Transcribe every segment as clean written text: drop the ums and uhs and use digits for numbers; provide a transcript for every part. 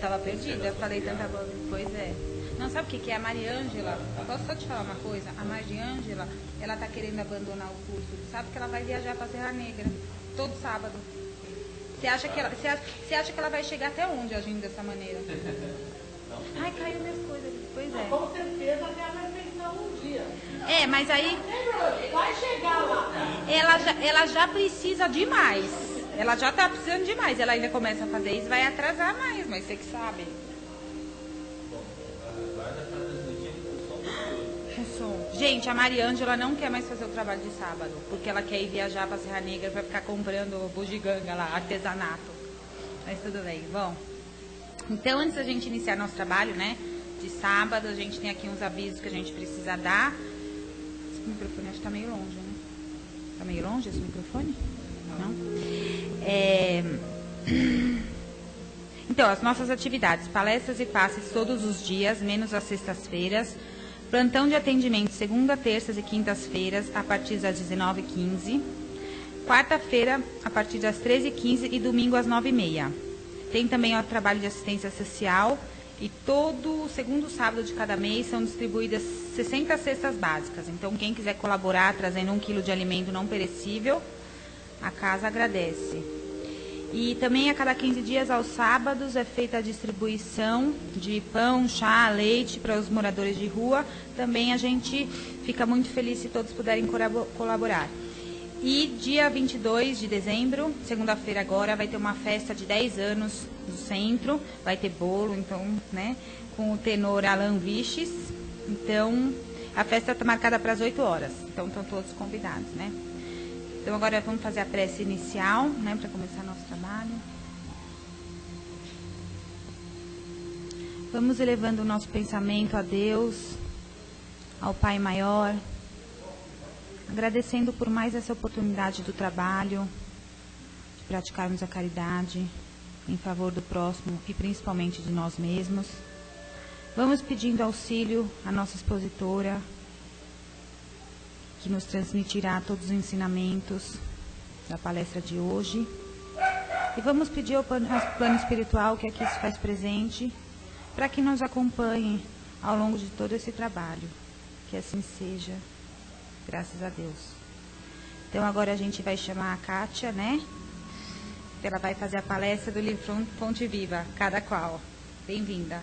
tava perdida. Eu falei tanta coisa, Não, sabe o que é? A Mariângela, posso só te falar uma coisa? A Mariângela, ela tá querendo abandonar o curso. Sabe que ela vai viajar pra Serra Negra, todo sábado. Você acha que ela vai chegar até onde agindo dessa maneira? Ai, caiu minhas coisas. Pois é. Com certeza ela vai pensar um dia. Mas aí... Vai chegar lá. Ela já precisa demais. Ela já tá precisando demais. Ela ainda começa a fazer isso, vai atrasar mais, mas você que sabe. Gente, a Mariângela não quer mais fazer o trabalho de sábado, porque ela quer ir viajar para Serra Negra para ficar comprando bugiganga lá, artesanato. Mas tudo bem, bom. Então, antes da gente iniciar nosso trabalho, né, de sábado, a gente tem aqui uns avisos que a gente precisa dar. Esse microfone acho que tá meio longe, né? Tá meio longe esse microfone? Não? Então, as nossas atividades, palestras e passes todos os dias, menos às sextas-feiras. Plantão de atendimento segunda, terças e quintas-feiras, a partir das 19h15. Quarta-feira, a partir das 13h15 e domingo às 9h30. Tem também o trabalho de assistência social e todo segundo sábado de cada mês são distribuídas 60 cestas básicas. Então, quem quiser colaborar trazendo 1 quilo de alimento não perecível, a casa agradece. E também a cada 15 dias, aos sábados, é feita a distribuição de pão, chá, leite para os moradores de rua. Também a gente fica muito feliz se todos puderem colaborar. E dia 22 de dezembro, segunda-feira agora, vai ter uma festa de 10 anos no centro. Vai ter bolo, então, né, com o tenor Alan Viches. Então, a festa está marcada para as 8 horas. Então, estão todos convidados, né? Então, agora vamos fazer a prece inicial, né, para começar nosso trabalho. Vamos elevando o nosso pensamento a Deus, ao Pai Maior, agradecendo por mais essa oportunidade do trabalho, de praticarmos a caridade em favor do próximo e principalmente de nós mesmos. Vamos pedindo auxílio à nossa expositora, que nos transmitirá todos os ensinamentos da palestra de hoje. E vamos pedir ao plano espiritual que aqui se faz presente, para que nos acompanhe ao longo de todo esse trabalho. Que assim seja, graças a Deus. Então agora a gente vai chamar a Kátia, né? Ela vai fazer a palestra do livro Fonte Viva, Cada Qual. Bem-vinda.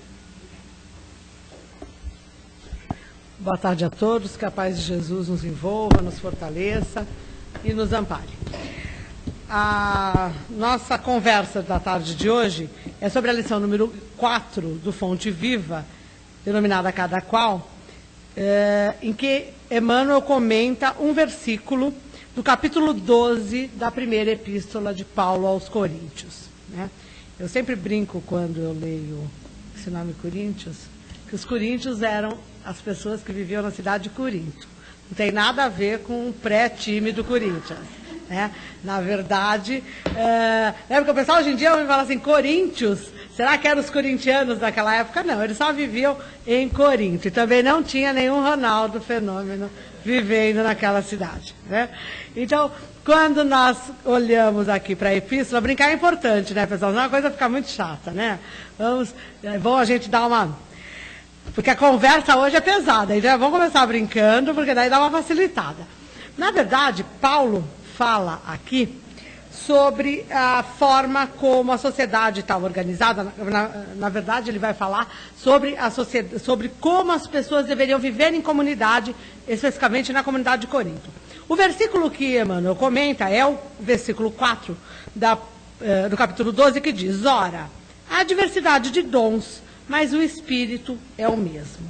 Boa tarde a todos, que a paz de Jesus nos envolva, nos fortaleça e nos ampare. A nossa conversa da tarde de hoje é sobre a lição número 4 do Fonte Viva, denominada Cada Qual, em que Emmanuel comenta um versículo do capítulo 12 da primeira epístola de Paulo aos Coríntios, né? Eu sempre brinco quando eu leio esse nome Coríntios, que os coríntios eram as pessoas que viviam na cidade de Corinto. Não tem nada a ver com o pré-time do Corinthians, né? Na verdade, lembra que o pessoal hoje em dia vai falar assim, Coríntios, será que eram os corintianos daquela época? Não, eles só viviam em Corinto. E também não tinha nenhum Ronaldo Fenômeno vivendo naquela cidade, né? Então, quando nós olhamos aqui para a epístola, brincar é importante, né, pessoal? Senão a coisa fica muito chata, né? É bom a gente dar uma... Porque a conversa hoje é pesada, então vamos começar brincando, porque daí dá uma facilitada. Na verdade, Paulo fala aqui sobre a forma como a sociedade está organizada. Na verdade, ele vai falar sobre sobre como as pessoas deveriam viver em comunidade, especificamente na comunidade de Corinto. O versículo que Emmanuel comenta é o versículo 4 do capítulo 12, que diz: ora, há diversidade de dons, mas o Espírito é o mesmo.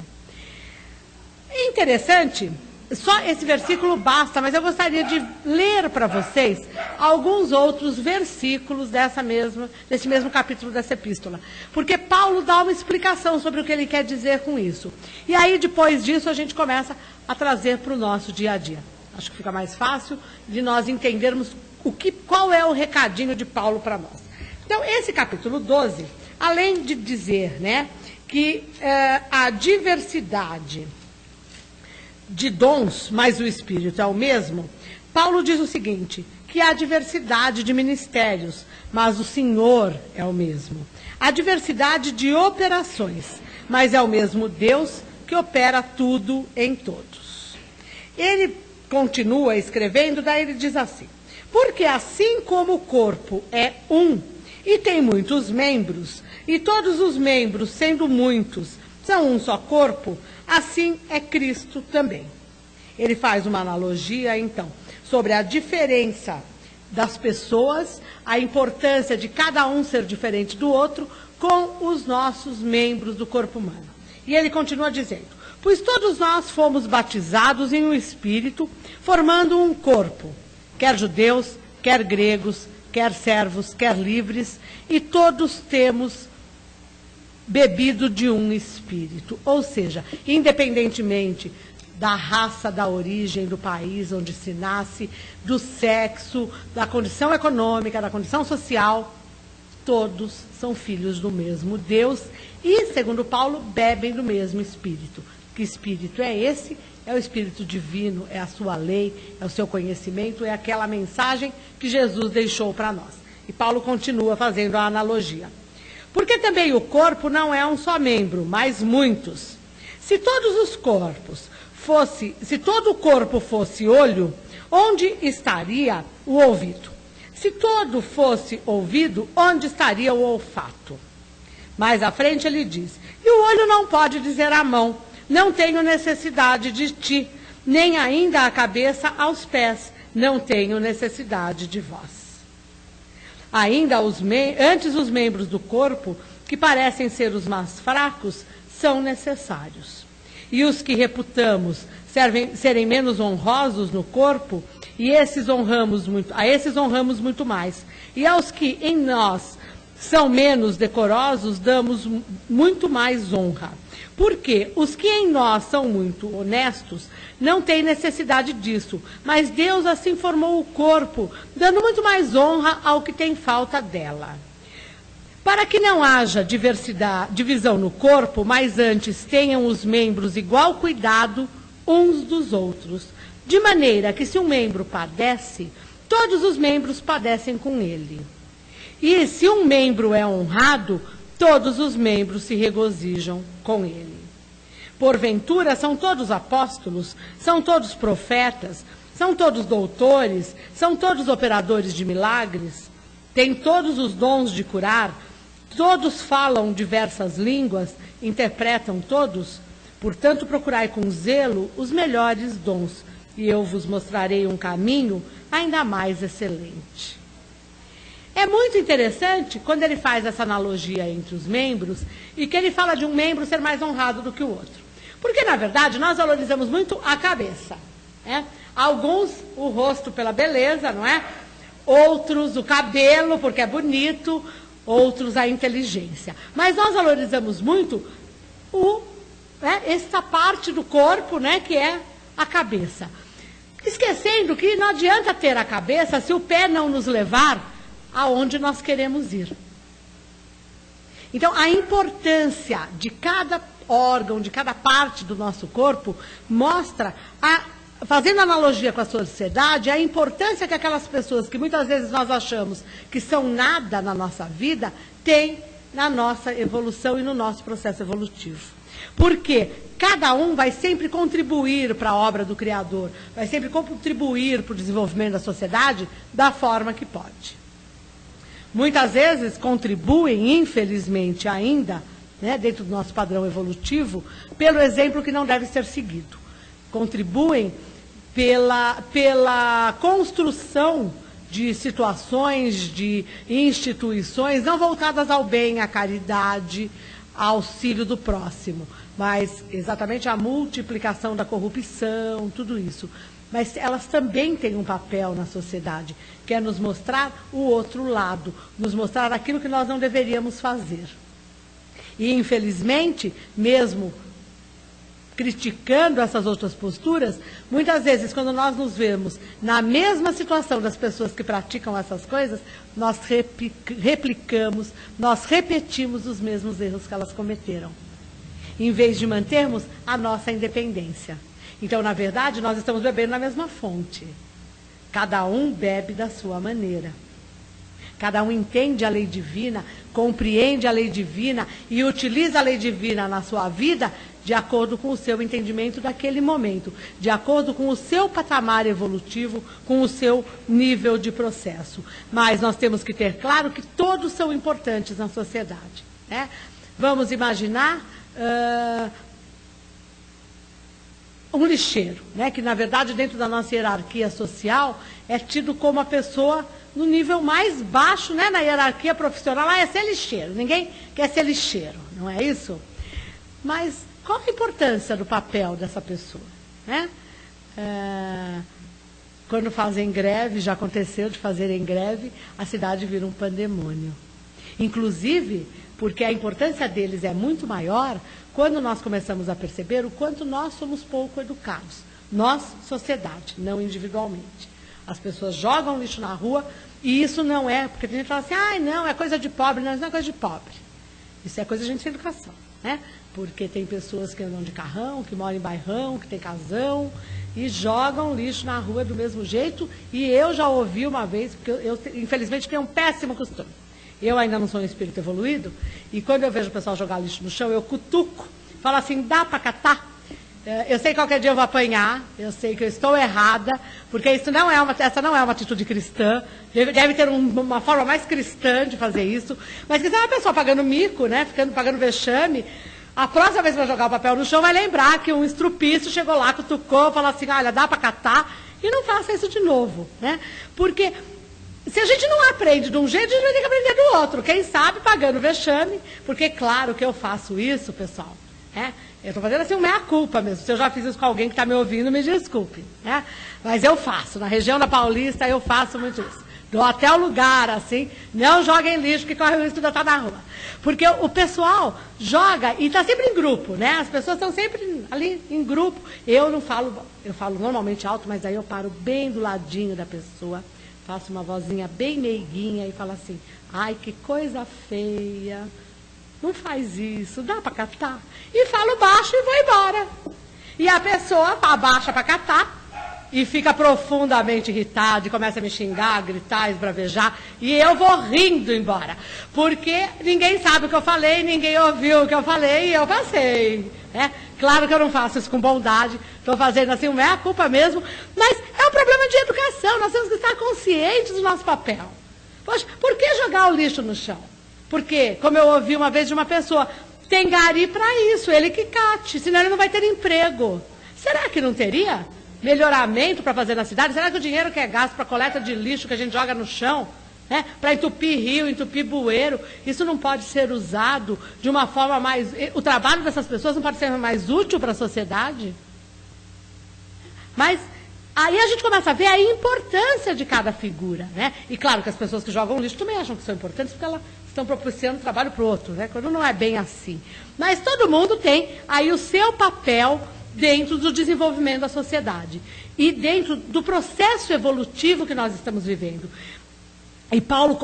É interessante, só esse versículo basta, mas eu gostaria de ler para vocês alguns outros versículos desse mesmo capítulo dessa epístola. Porque Paulo dá uma explicação sobre o que ele quer dizer com isso. E aí, depois disso, a gente começa a trazer para o nosso dia a dia. Acho que fica mais fácil de nós entendermos qual é o recadinho de Paulo para nós. Então, esse capítulo 12... além de dizer, né, que a diversidade de dons, mas o Espírito é o mesmo, Paulo diz o seguinte, que há diversidade de ministérios, mas o Senhor é o mesmo. Há diversidade de operações, mas é o mesmo Deus que opera tudo em todos. Ele continua escrevendo, daí ele diz assim: porque assim como o corpo é um e tem muitos membros, e todos os membros, sendo muitos, são um só corpo, assim é Cristo também. Ele faz uma analogia, então, sobre a diferença das pessoas, a importância de cada um ser diferente do outro, com os nossos membros do corpo humano. E ele continua dizendo: pois todos nós fomos batizados em um Espírito, formando um corpo, quer judeus, quer gregos, quer servos, quer livres, e todos temos bebido de um Espírito. Ou seja, independentemente da raça, da origem, do país onde se nasce, do sexo, da condição econômica, da condição social, todos são filhos do mesmo Deus e, segundo Paulo, bebem do mesmo Espírito. Que Espírito é esse? É o Espírito divino, é a sua lei, é o seu conhecimento, é aquela mensagem que Jesus deixou para nós. E Paulo continua fazendo a analogia. Porque também o corpo não é um só membro, mas muitos. Se todo o corpo fosse olho, onde estaria o ouvido? Se todo fosse ouvido, onde estaria o olfato? Mais à frente ele diz: e o olho não pode dizer à mão: não tenho necessidade de ti, nem ainda a cabeça aos pés: não tenho necessidade de vós. Ainda antes os membros do corpo, que parecem ser os mais fracos, são necessários. E os que reputamos serem menos honrosos no corpo, a esses honramos muito mais. E aos que em nós são menos decorosos, damos muito mais honra. Porque os que em nós são muito honestos não têm necessidade disso, mas Deus assim formou o corpo, dando muito mais honra ao que tem falta dela. Para que não haja divisão no corpo, mas antes tenham os membros igual cuidado uns dos outros, de maneira que se um membro padece, todos os membros padecem com ele. E se um membro é honrado, todos os membros se regozijam com ele. Porventura, são todos apóstolos, são todos profetas, são todos doutores, são todos operadores de milagres, têm todos os dons de curar, todos falam diversas línguas, interpretam todos? Portanto, procurai com zelo os melhores dons, e eu vos mostrarei um caminho ainda mais excelente. É muito interessante quando ele faz essa analogia entre os membros e que ele fala de um membro ser mais honrado do que o outro. Porque, na verdade, nós valorizamos muito a cabeça, né? Alguns, o rosto pela beleza, não é? Outros, o cabelo, porque é bonito. Outros, a inteligência. Mas nós valorizamos muito essa parte do corpo, né, que é a cabeça. Esquecendo que não adianta ter a cabeça se o pé não nos levar aonde nós queremos ir. Então, a importância de cada órgão, de cada parte do nosso corpo, mostra, fazendo analogia com a sociedade, a importância que aquelas pessoas que muitas vezes nós achamos que são nada na nossa vida, têm na nossa evolução e no nosso processo evolutivo. Porque cada um vai sempre contribuir para a obra do Criador, vai sempre contribuir para o desenvolvimento da sociedade da forma que pode. Muitas vezes contribuem, infelizmente ainda, né, dentro do nosso padrão evolutivo, pelo exemplo que não deve ser seguido. Contribuem pela construção de situações, de instituições não voltadas ao bem, à caridade, ao auxílio do próximo, mas exatamente a multiplicação da corrupção, tudo isso. Mas elas também têm um papel na sociedade, que é nos mostrar o outro lado, nos mostrar aquilo que nós não deveríamos fazer. E, infelizmente, mesmo criticando essas outras posturas, muitas vezes, quando nós nos vemos na mesma situação das pessoas que praticam essas coisas, nós replicamos, nós repetimos os mesmos erros que elas cometeram, em vez de mantermos a nossa independência. Então, na verdade, nós estamos bebendo na mesma fonte. Cada um bebe da sua maneira. Cada um entende a lei divina, compreende a lei divina e utiliza a lei divina na sua vida de acordo com o seu entendimento daquele momento, de acordo com o seu patamar evolutivo, com o seu nível de processo. Mas nós temos que ter claro que todos são importantes na sociedade, né? Vamos imaginar um lixeiro, né, que na verdade dentro da nossa hierarquia social é tido como a pessoa no nível mais baixo, né, na hierarquia profissional, é ser lixeiro. Ninguém quer ser lixeiro, não é isso? Mas qual a importância do papel dessa pessoa, né? Quando fazem greve, já aconteceu de fazerem greve, a cidade vira um pandemônio. Inclusive, porque a importância deles é muito maior quando nós começamos a perceber o quanto nós somos pouco educados. Nós, sociedade, não individualmente. As pessoas jogam lixo na rua e isso não é, porque tem gente que fala assim, ah, não, é coisa de pobre. Não, isso não é coisa de pobre. Isso é coisa de gente sem educação, né? Porque tem pessoas que andam de carrão, que moram em bairrão, que tem casão e jogam lixo na rua do mesmo jeito. E eu já ouvi uma vez, porque eu infelizmente tenho um péssimo costume. Eu ainda não sou um espírito evoluído, e quando eu vejo o pessoal jogar lixo no chão, eu cutuco, falo assim, dá para catar? Eu sei que qualquer dia eu vou apanhar, eu sei que eu estou errada, porque essa não é uma atitude cristã, deve ter uma forma mais cristã de fazer isso, mas se é uma pessoa pagando mico, né, pagando vexame, a próxima vez que vai jogar o papel no chão vai lembrar que um estrupício chegou lá, cutucou, falou assim, olha, dá para catar, e não faça isso de novo, né, porque se a gente não aprende de um jeito, a gente vai ter que aprender do outro. Quem sabe pagando vexame, porque claro que eu faço isso, pessoal. Eu estou fazendo assim, meia-culpa mesmo. Se eu já fiz isso com alguém que está me ouvindo, me desculpe. Né? Mas eu faço. Na região da Paulista, eu faço muito isso. Dou até o lugar, assim, não joguem lixo, que corre o risco de eu estar na rua. Porque o pessoal joga e está sempre em grupo, né? As pessoas estão sempre ali em grupo. Eu não falo, eu falo normalmente alto, mas aí eu paro bem do ladinho da pessoa. Faço uma vozinha bem meiguinha e falo assim, ai, que coisa feia, não faz isso, dá para catar? E falo baixo e vou embora. E a pessoa abaixa para catar e fica profundamente irritada e começa a me xingar, gritar, esbravejar, e eu vou rindo embora. Porque ninguém sabe o que eu falei, ninguém ouviu o que eu falei e eu passei. Claro que eu não faço isso com bondade, estou fazendo assim, não é a culpa mesmo, mas é um problema de educação, nós temos que estar conscientes do nosso papel. Poxa, por que jogar o lixo no chão? Porque, como eu ouvi uma vez de uma pessoa, tem gari para isso, ele que cate, senão ele não vai ter emprego. Será que não teria melhoramento para fazer na cidade? Será que o dinheiro que é gasto para coleta de lixo que a gente joga no chão, para entupir rio, entupir bueiro, isso não pode ser usado de uma forma mais... O trabalho dessas pessoas não pode ser mais útil para a sociedade? Mas aí a gente começa a ver a importância de cada figura, né? E claro que as pessoas que jogam lixo também acham que são importantes porque elas estão propiciando trabalho para o outro, né? Quando não é bem assim. Mas todo mundo tem aí o seu papel dentro do desenvolvimento da sociedade e dentro do processo evolutivo que nós estamos vivendo. E Paulo,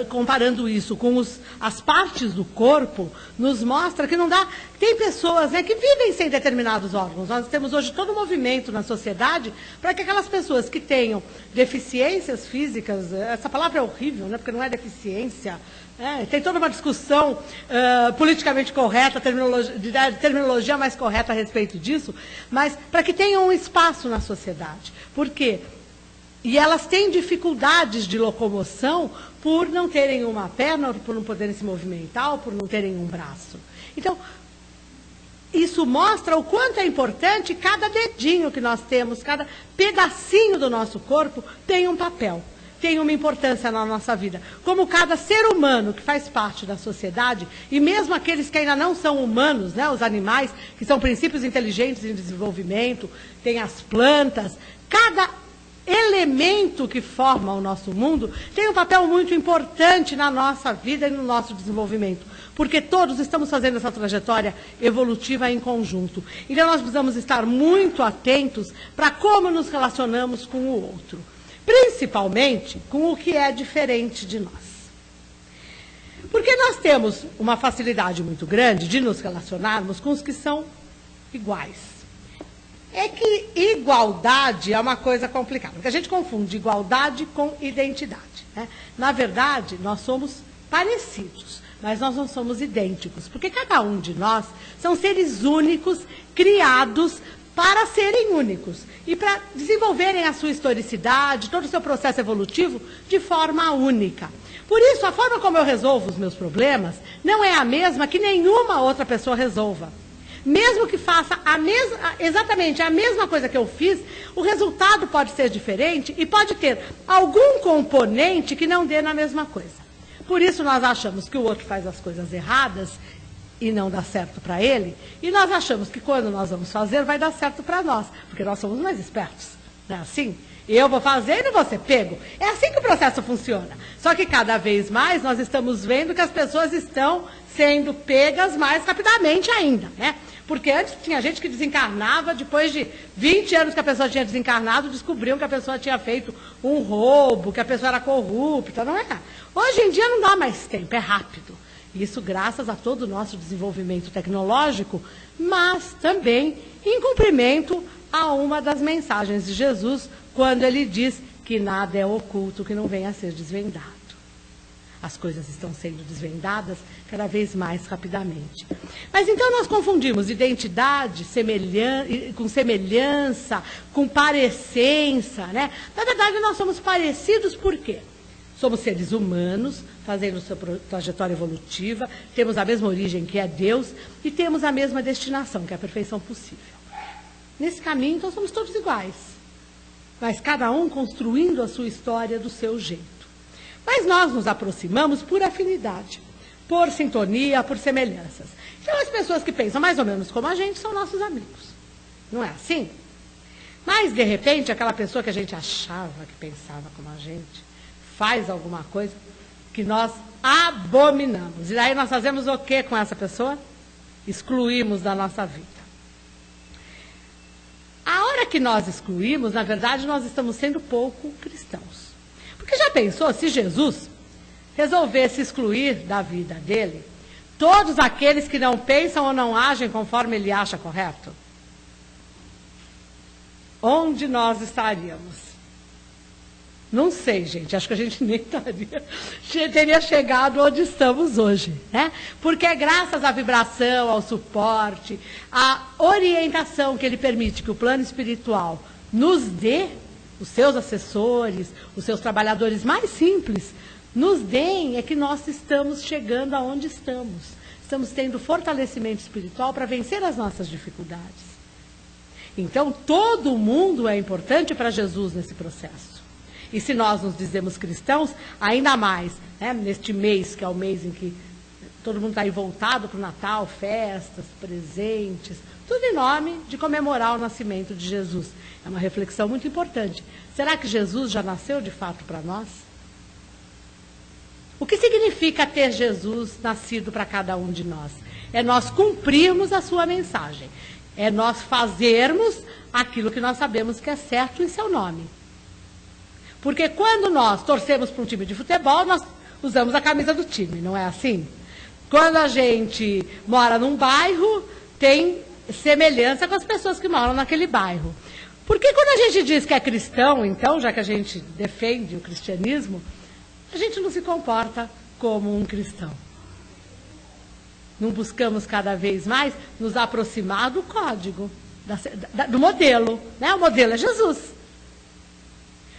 comparando isso com as partes do corpo, nos mostra que não dá... Tem pessoas, né, que vivem sem determinados órgãos. Nós temos hoje todo um movimento na sociedade para que aquelas pessoas que tenham deficiências físicas... Essa palavra é horrível, né, porque não é deficiência. Tem toda uma discussão politicamente correta, terminologia mais correta a respeito disso, mas para que tenham um espaço na sociedade. Por quê? E elas têm dificuldades de locomoção por não terem uma perna, por não poderem se movimentar, ou por não terem um braço. Então, isso mostra o quanto é importante cada dedinho que nós temos, cada pedacinho do nosso corpo tem um papel, tem uma importância na nossa vida. Como cada ser humano que faz parte da sociedade, e mesmo aqueles que ainda não são humanos, né, os animais, que são princípios inteligentes em desenvolvimento, tem as plantas, cada elemento que forma o nosso mundo tem um papel muito importante na nossa vida e no nosso desenvolvimento, porque todos estamos fazendo essa trajetória evolutiva em conjunto. Então nós precisamos estar muito atentos para como nos relacionamos com o outro, principalmente com o que é diferente de nós. Porque nós temos uma facilidade muito grande de nos relacionarmos com os que são iguais. é que igualdade é uma coisa complicada, porque a gente confunde igualdade com identidade, né? Na verdade, nós somos parecidos, mas nós não somos idênticos, porque cada um de nós são seres únicos, criados para serem únicos e para desenvolverem a sua historicidade, todo o seu processo evolutivo de forma única. Por isso, a forma como eu resolvo os meus problemas não é a mesma que nenhuma outra pessoa resolva. Mesmo que faça exatamente a mesma coisa que eu fiz, o resultado pode ser diferente e pode ter algum componente que não dê na mesma coisa. Por isso nós achamos que o outro faz as coisas erradas e não dá certo para ele, e nós achamos que quando nós vamos fazer vai dar certo para nós, porque nós somos mais espertos, não é assim? Eu vou fazer e não vou ser pego. É assim que o processo funciona. Só que cada vez mais nós estamos vendo que as pessoas estão sendo pegas mais rapidamente ainda, né? Porque antes tinha gente que desencarnava, depois de 20 anos que a pessoa tinha desencarnado, descobriam que a pessoa tinha feito um roubo, que a pessoa era corrupta, não é? Hoje em dia não dá mais tempo, é rápido. Isso graças a todo o nosso desenvolvimento tecnológico, mas também em cumprimento a uma das mensagens de Jesus, quando ele diz que nada é oculto que não venha a ser desvendado. As coisas estão sendo desvendadas cada vez mais rapidamente. Mas então nós confundimos identidade com semelhança, com parecência, né? Na verdade, nós somos parecidos por quê? Somos seres humanos, fazendo sua trajetória evolutiva, temos a mesma origem que é Deus e temos a mesma destinação, que é a perfeição possível. Nesse caminho, então, somos todos iguais, mas cada um construindo a sua história do seu jeito. Mas nós nos aproximamos por afinidade, por sintonia, por semelhanças. Então, as pessoas que pensam mais ou menos como a gente são nossos amigos. Não é assim? Mas, de repente, aquela pessoa que a gente achava que pensava como a gente, faz alguma coisa que nós abominamos. E daí nós fazemos o que com essa pessoa? Excluímos da nossa vida. A hora que nós excluímos, na verdade, nós estamos sendo pouco cristãos. Porque já pensou, se Jesus resolvesse excluir da vida dele todos aqueles que não pensam ou não agem conforme ele acha correto? Onde nós estaríamos? Não sei, gente, acho que a gente nem teria chegado onde estamos hoje, né? Porque é graças à vibração, ao suporte, à orientação que ele permite que o plano espiritual nos dê, os seus assessores, os seus trabalhadores mais simples, nos deem, é que nós estamos chegando aonde estamos. Estamos tendo fortalecimento espiritual para vencer as nossas dificuldades. Então, todo mundo é importante para Jesus nesse processo. E se nós nos dizemos cristãos, ainda mais, né, neste mês, que é o mês em que todo mundo está aí voltado para o Natal, festas, presentes, tudo em nome de comemorar o nascimento de Jesus. É uma reflexão muito importante. Será que Jesus já nasceu de fato para nós? O que significa ter Jesus nascido para cada um de nós? É nós cumprirmos a sua mensagem. É nós fazermos aquilo que nós sabemos que é certo em seu nome. Porque quando nós torcemos para um time de futebol, nós usamos a camisa do time, não é assim? Quando a gente mora num bairro, tem semelhança com as pessoas que moram naquele bairro. Porque quando a gente diz que é cristão, então, já que a gente defende o cristianismo, a gente não se comporta como um cristão. Não buscamos cada vez mais nos aproximar do código, do modelo, né? O modelo é Jesus.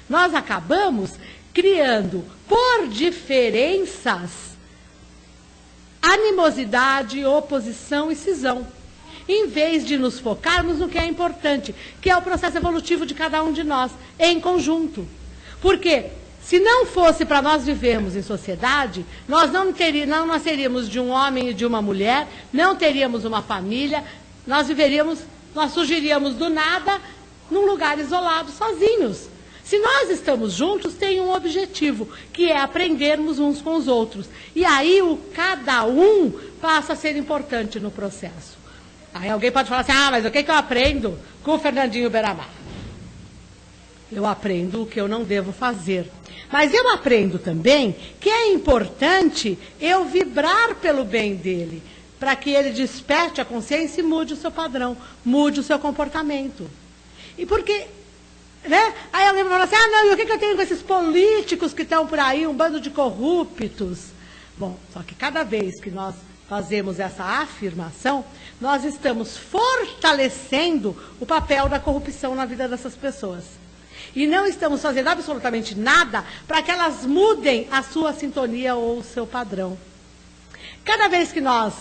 Nós acabamos criando, por diferenças, animosidade, oposição e cisão, em vez de nos focarmos no que é importante, que é o processo evolutivo de cada um de nós, em conjunto. Porque, se não fosse para nós vivermos em sociedade, nós não nasceríamos de um homem e de uma mulher, não teríamos uma família, nós surgiríamos do nada, num lugar isolado, sozinhos. Se nós estamos juntos, tem um objetivo, que é aprendermos uns com os outros. E aí o cada um passa a ser importante no processo. Aí alguém pode falar assim, mas o que eu aprendo com o Fernandinho Beiramar? Eu aprendo o que eu não devo fazer. Mas eu aprendo também que é importante eu vibrar pelo bem dele, para que ele desperte a consciência e mude o seu padrão, mude o seu comportamento. E porque, né? Aí alguém vai falar assim, não, e o que eu tenho com esses políticos que estão por aí, um bando de corruptos? Bom, só que cada vez que nós fazemos essa afirmação, nós estamos fortalecendo o papel da corrupção na vida dessas pessoas. E não estamos fazendo absolutamente nada para que elas mudem a sua sintonia ou o seu padrão. Cada vez que nós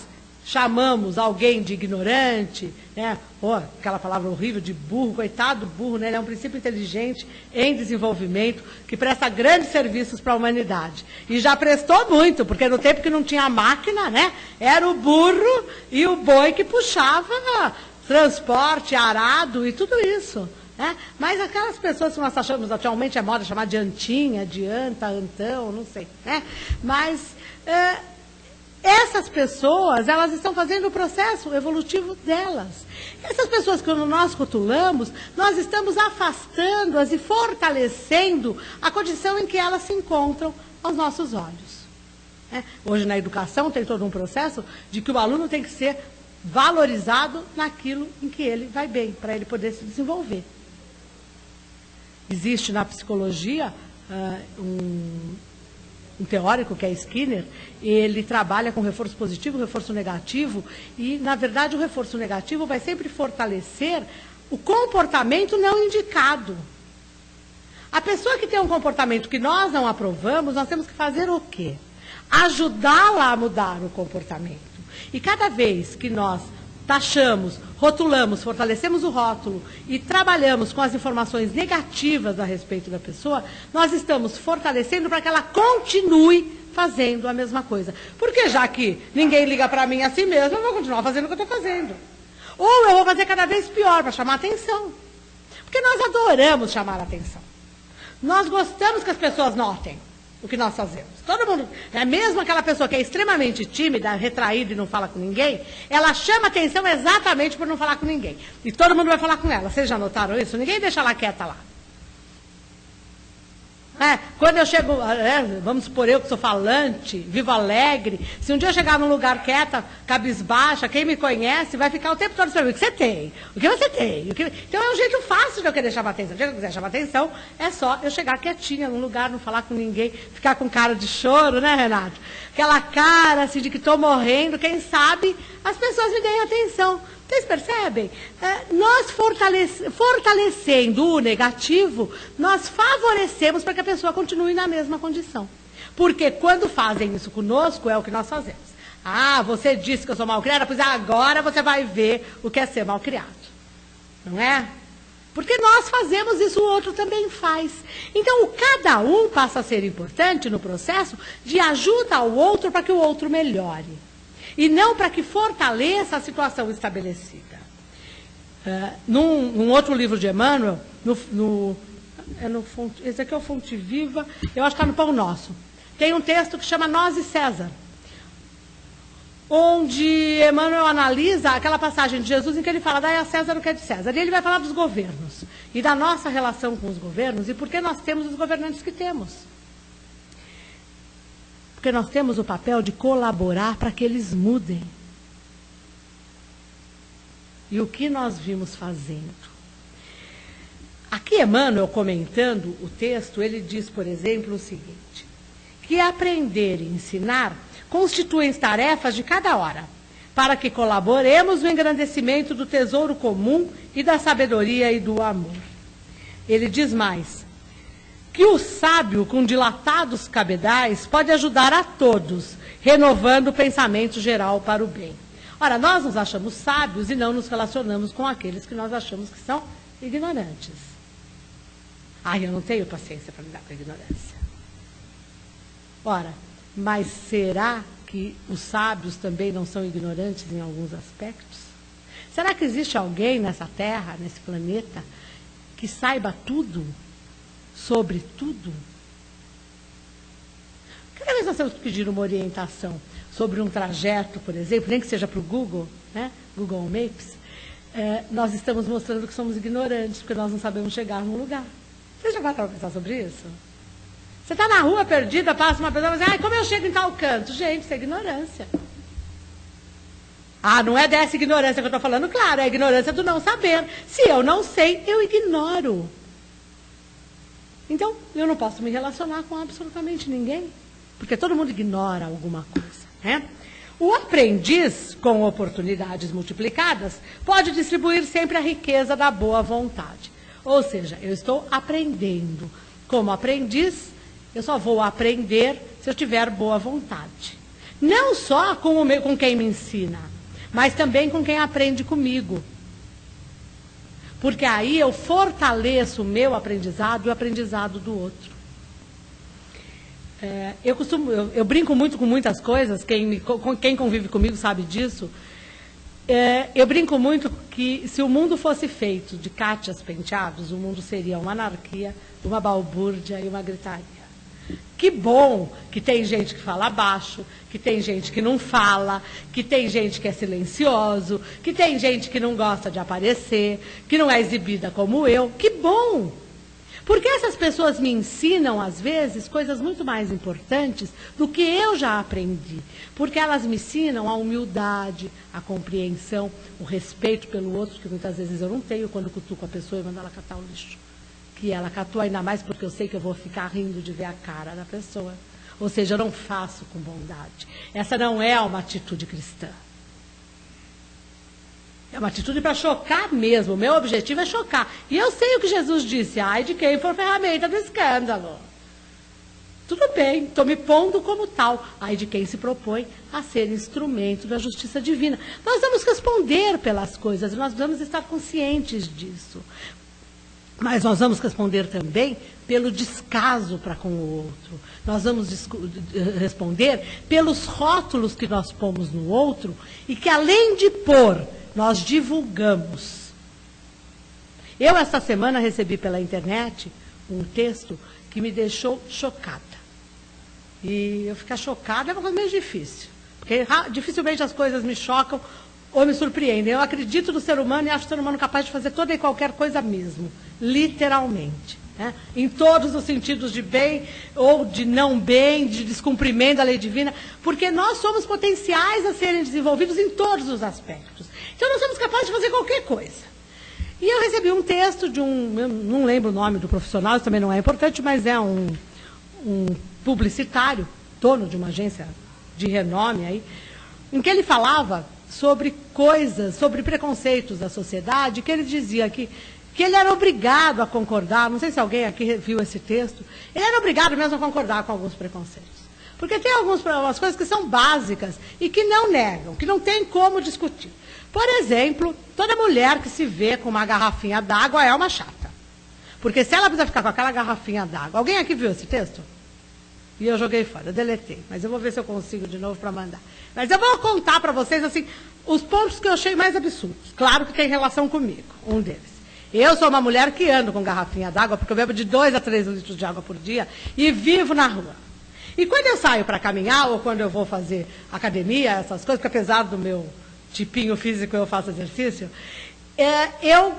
chamamos alguém de ignorante, né, ou aquela palavra horrível de burro, coitado do burro, né, ele é um princípio inteligente em desenvolvimento que presta grandes serviços para a humanidade. E já prestou muito, porque no tempo que não tinha máquina, né, era o burro e o boi que puxava transporte, arado e tudo isso. Né? Mas aquelas pessoas que nós achamos, atualmente é moda chamar de antinha, de anta, antão, não sei. Né? Mas essas pessoas, elas estão fazendo o processo evolutivo delas. Essas pessoas que nós rotulamos, nós estamos afastando-as e fortalecendo a condição em que elas se encontram aos nossos olhos. Né? Hoje na educação tem todo um processo de que o aluno tem que ser valorizado naquilo em que ele vai bem, para ele poder se desenvolver. Existe na psicologia um teórico que é Skinner, ele trabalha com reforço positivo, reforço negativo, e, na verdade, o reforço negativo vai sempre fortalecer o comportamento não indicado. A pessoa que tem um comportamento que nós não aprovamos, nós temos que fazer o quê? Ajudá-la a mudar o comportamento. E cada vez que nós taxamos, rotulamos, fortalecemos o rótulo e trabalhamos com as informações negativas a respeito da pessoa, nós estamos fortalecendo para que ela continue fazendo a mesma coisa. Porque já que ninguém liga para mim assim mesmo, eu vou continuar fazendo o que eu estou fazendo. Ou eu vou fazer cada vez pior para chamar atenção. Porque nós adoramos chamar atenção. Nós gostamos que as pessoas notem o que nós fazemos. Todo mundo, mesmo aquela pessoa que é extremamente tímida, retraída e não fala com ninguém, ela chama atenção exatamente por não falar com ninguém. E todo mundo vai falar com ela. Vocês já notaram isso? Ninguém deixa ela quieta lá. Quando eu chego, vamos supor eu que sou falante, vivo alegre, se um dia eu chegar num lugar quieta, cabisbaixa, quem me conhece vai ficar o tempo todo falando, o que você tem? O que você tem? Então é um jeito fácil de eu querer chamar atenção. Se eu quiser chamar atenção, é só eu chegar quietinha num lugar, não falar com ninguém, ficar com cara de choro, né, Renato? Aquela cara assim de que estou morrendo, quem sabe as pessoas me deem atenção. Vocês percebem? Nós fortalecendo o negativo, nós favorecemos para que a pessoa continue na mesma condição. Porque quando fazem isso conosco, é o que nós fazemos. Você disse que eu sou malcriada, pois agora você vai ver o que é ser malcriado. Não é? Porque nós fazemos isso, o outro também faz. Então, cada um passa a ser importante no processo de ajuda ao outro para que o outro melhore. E não para que fortaleça a situação estabelecida. Num outro livro de Emmanuel, esse aqui é o Fonte Viva, eu acho que está no Pão Nosso. Tem um texto que chama Nós e César, onde Emmanuel analisa aquela passagem de Jesus em que ele fala, dai a César o que é de César. E ele vai falar dos governos, e da nossa relação com os governos, e por que nós temos os governantes que temos. Porque nós temos o papel de colaborar para que eles mudem. E o que nós vimos fazendo? Aqui Emmanuel, comentando o texto, ele diz, por exemplo, o seguinte, que aprender e ensinar constituem tarefas de cada hora, para que colaboremos no engrandecimento do tesouro comum e da sabedoria e do amor. Ele diz mais, que o sábio com dilatados cabedais pode ajudar a todos, renovando o pensamento geral para o bem. Ora, nós nos achamos sábios e não nos relacionamos com aqueles que nós achamos que são ignorantes. Eu não tenho paciência para lidar com a ignorância. Ora, mas será que os sábios também não são ignorantes em alguns aspectos? Será que existe alguém nessa Terra, nesse planeta, que saiba tudo? Sobre tudo. Cada vez nós temos que pedir uma orientação sobre um trajeto, por exemplo, nem que seja para o Google, né? Google Maps, nós estamos mostrando que somos ignorantes, porque nós não sabemos chegar num lugar. Vocês já pararam para pensar sobre isso? Você está na rua perdida, passa uma pessoa e diz, como eu chego em tal canto? Gente, isso é ignorância. Ah, não é dessa ignorância que eu estou falando, claro, é a ignorância do não saber. Se eu não sei, eu ignoro. Então, eu não posso me relacionar com absolutamente ninguém, porque todo mundo ignora alguma coisa, né? O aprendiz, com oportunidades multiplicadas, pode distribuir sempre a riqueza da boa vontade. Ou seja, eu estou aprendendo. Como aprendiz, eu só vou aprender se eu tiver boa vontade. Não só com quem me ensina, mas também com quem aprende comigo. Porque aí eu fortaleço o meu aprendizado e o aprendizado do outro. Eu brinco muito com muitas coisas, quem convive comigo sabe disso. Eu brinco muito que se o mundo fosse feito de cátias penteados, o mundo seria uma anarquia, uma balbúrdia e uma gritaria. Que bom que tem gente que fala baixo, que tem gente que não fala, que tem gente que é silencioso, que tem gente que não gosta de aparecer, que não é exibida como eu. Que bom! Porque essas pessoas me ensinam, às vezes, coisas muito mais importantes do que eu já aprendi. Porque elas me ensinam a humildade, a compreensão, o respeito pelo outro, que muitas vezes eu não tenho quando cutuco a pessoa e mando ela catar o lixo. Que ela catou ainda mais porque eu sei que eu vou ficar rindo de ver a cara da pessoa. Ou seja, eu não faço com bondade. Essa não é uma atitude cristã. É uma atitude para chocar mesmo. O meu objetivo é chocar. E eu sei o que Jesus disse. Ai de quem for ferramenta do escândalo. Tudo bem, estou me pondo como tal. Ai de quem se propõe a ser instrumento da justiça divina. Nós vamos responder pelas coisas. Nós vamos estar conscientes disso. Mas nós vamos responder também pelo descaso para com o outro. Nós vamos responder pelos rótulos que nós pomos no outro e que, além de pôr, nós divulgamos. Eu, esta semana, recebi pela internet um texto que me deixou chocada. E eu ficar chocada é uma coisa meio difícil. Porque dificilmente as coisas me chocam ou me surpreendem. Eu acredito no ser humano e acho o ser humano capaz de fazer toda e qualquer coisa mesmo. Literalmente. Né? Em todos os sentidos de bem ou de não bem, de descumprimento da lei divina. Porque nós somos potenciais a serem desenvolvidos em todos os aspectos. Então nós somos capazes de fazer qualquer coisa. E eu recebi um texto de eu não lembro o nome do profissional, isso também não é importante, mas é um publicitário, dono de uma agência de renome aí, em que ele falava sobre coisas, sobre preconceitos da sociedade, que ele dizia que ele era obrigado a concordar, não sei se alguém aqui viu esse texto, ele era obrigado mesmo a concordar com alguns preconceitos. Porque tem algumas coisas que são básicas e que não negam, que não tem como discutir. Por exemplo, toda mulher que se vê com uma garrafinha d'água é uma chata. Porque se ela precisa ficar com aquela garrafinha d'água... Alguém aqui viu esse texto? E eu joguei fora, eu deletei. Mas eu vou ver se eu consigo de novo para mandar. Mas eu vou contar para vocês assim, os pontos que eu achei mais absurdos. Claro que tem relação comigo, um deles. Eu sou uma mulher que ando com garrafinha d'água, porque eu bebo de 2 a 3 litros de água por dia e vivo na rua. E quando eu saio para caminhar, ou quando eu vou fazer academia, essas coisas, porque apesar do meu tipinho físico eu faço exercício, eu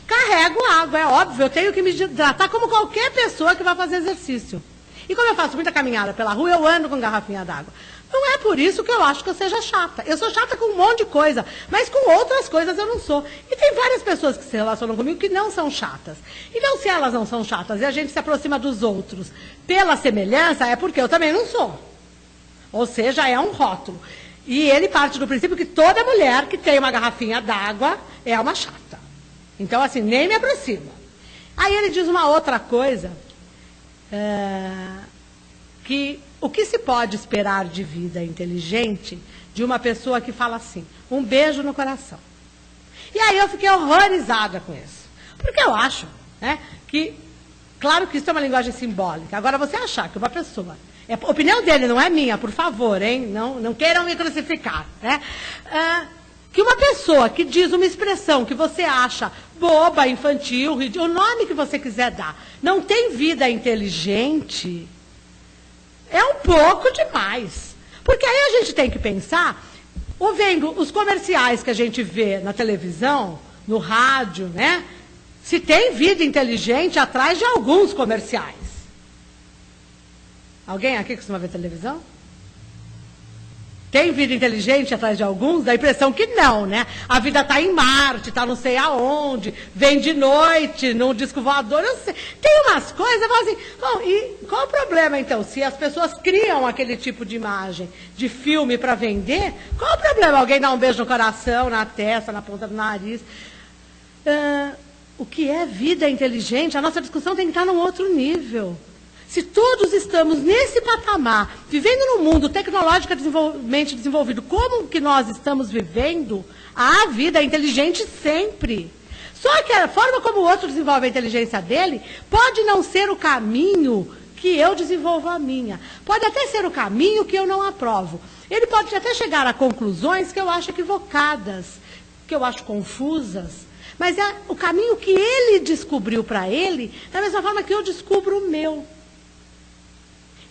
carrego água, é óbvio, eu tenho que me hidratar como qualquer pessoa que vai fazer exercício. E como eu faço muita caminhada pela rua, eu ando com garrafinha d'água. Não é por isso que eu acho que eu seja chata. Eu sou chata com um monte de coisa, mas com outras coisas eu não sou. E tem várias pessoas que se relacionam comigo que não são chatas. Então, se elas não são chatas e a gente se aproxima dos outros pela semelhança, é porque eu também não sou. Ou seja, é um rótulo. E ele parte do princípio que toda mulher que tem uma garrafinha d'água é uma chata. Então, assim, nem me aproximo. Aí ele diz uma outra coisa, que o que se pode esperar de vida inteligente de uma pessoa que fala assim, um beijo no coração. E aí eu fiquei horrorizada com isso. Porque eu acho, né, que, claro que isso é uma linguagem simbólica. Agora, você achar que uma pessoa... É a opinião dele, não é minha, por favor, hein? Não queiram me crucificar, né? Que uma pessoa que diz uma expressão que você acha boba, infantil, o nome que você quiser dar, não tem vida inteligente, é um pouco demais. Porque aí a gente tem que pensar, vendo os comerciais que a gente vê na televisão, no rádio, né? Se tem vida inteligente atrás de alguns comerciais. Alguém aqui costuma ver televisão? Tem vida inteligente atrás de alguns? Dá a impressão que não, né? A vida está em Marte, está não sei aonde, vem de noite, num disco voador, eu sei. Tem umas coisas, eu falo assim, bom, e qual o problema, então? Se as pessoas criam aquele tipo de imagem, de filme para vender, qual o problema? Alguém dá um beijo no coração, na testa, na ponta do nariz. O que é vida inteligente? A nossa discussão tem que estar num outro nível. Se todos estamos nesse patamar, vivendo num mundo tecnologicamente desenvolvido, como que nós estamos vivendo, a vida é inteligente sempre. Só que a forma como o outro desenvolve a inteligência dele pode não ser o caminho que eu desenvolvo a minha. Pode até ser o caminho que eu não aprovo. Ele pode até chegar a conclusões que eu acho equivocadas, que eu acho confusas. Mas é o caminho que ele descobriu para ele, da mesma forma que eu descubro o meu.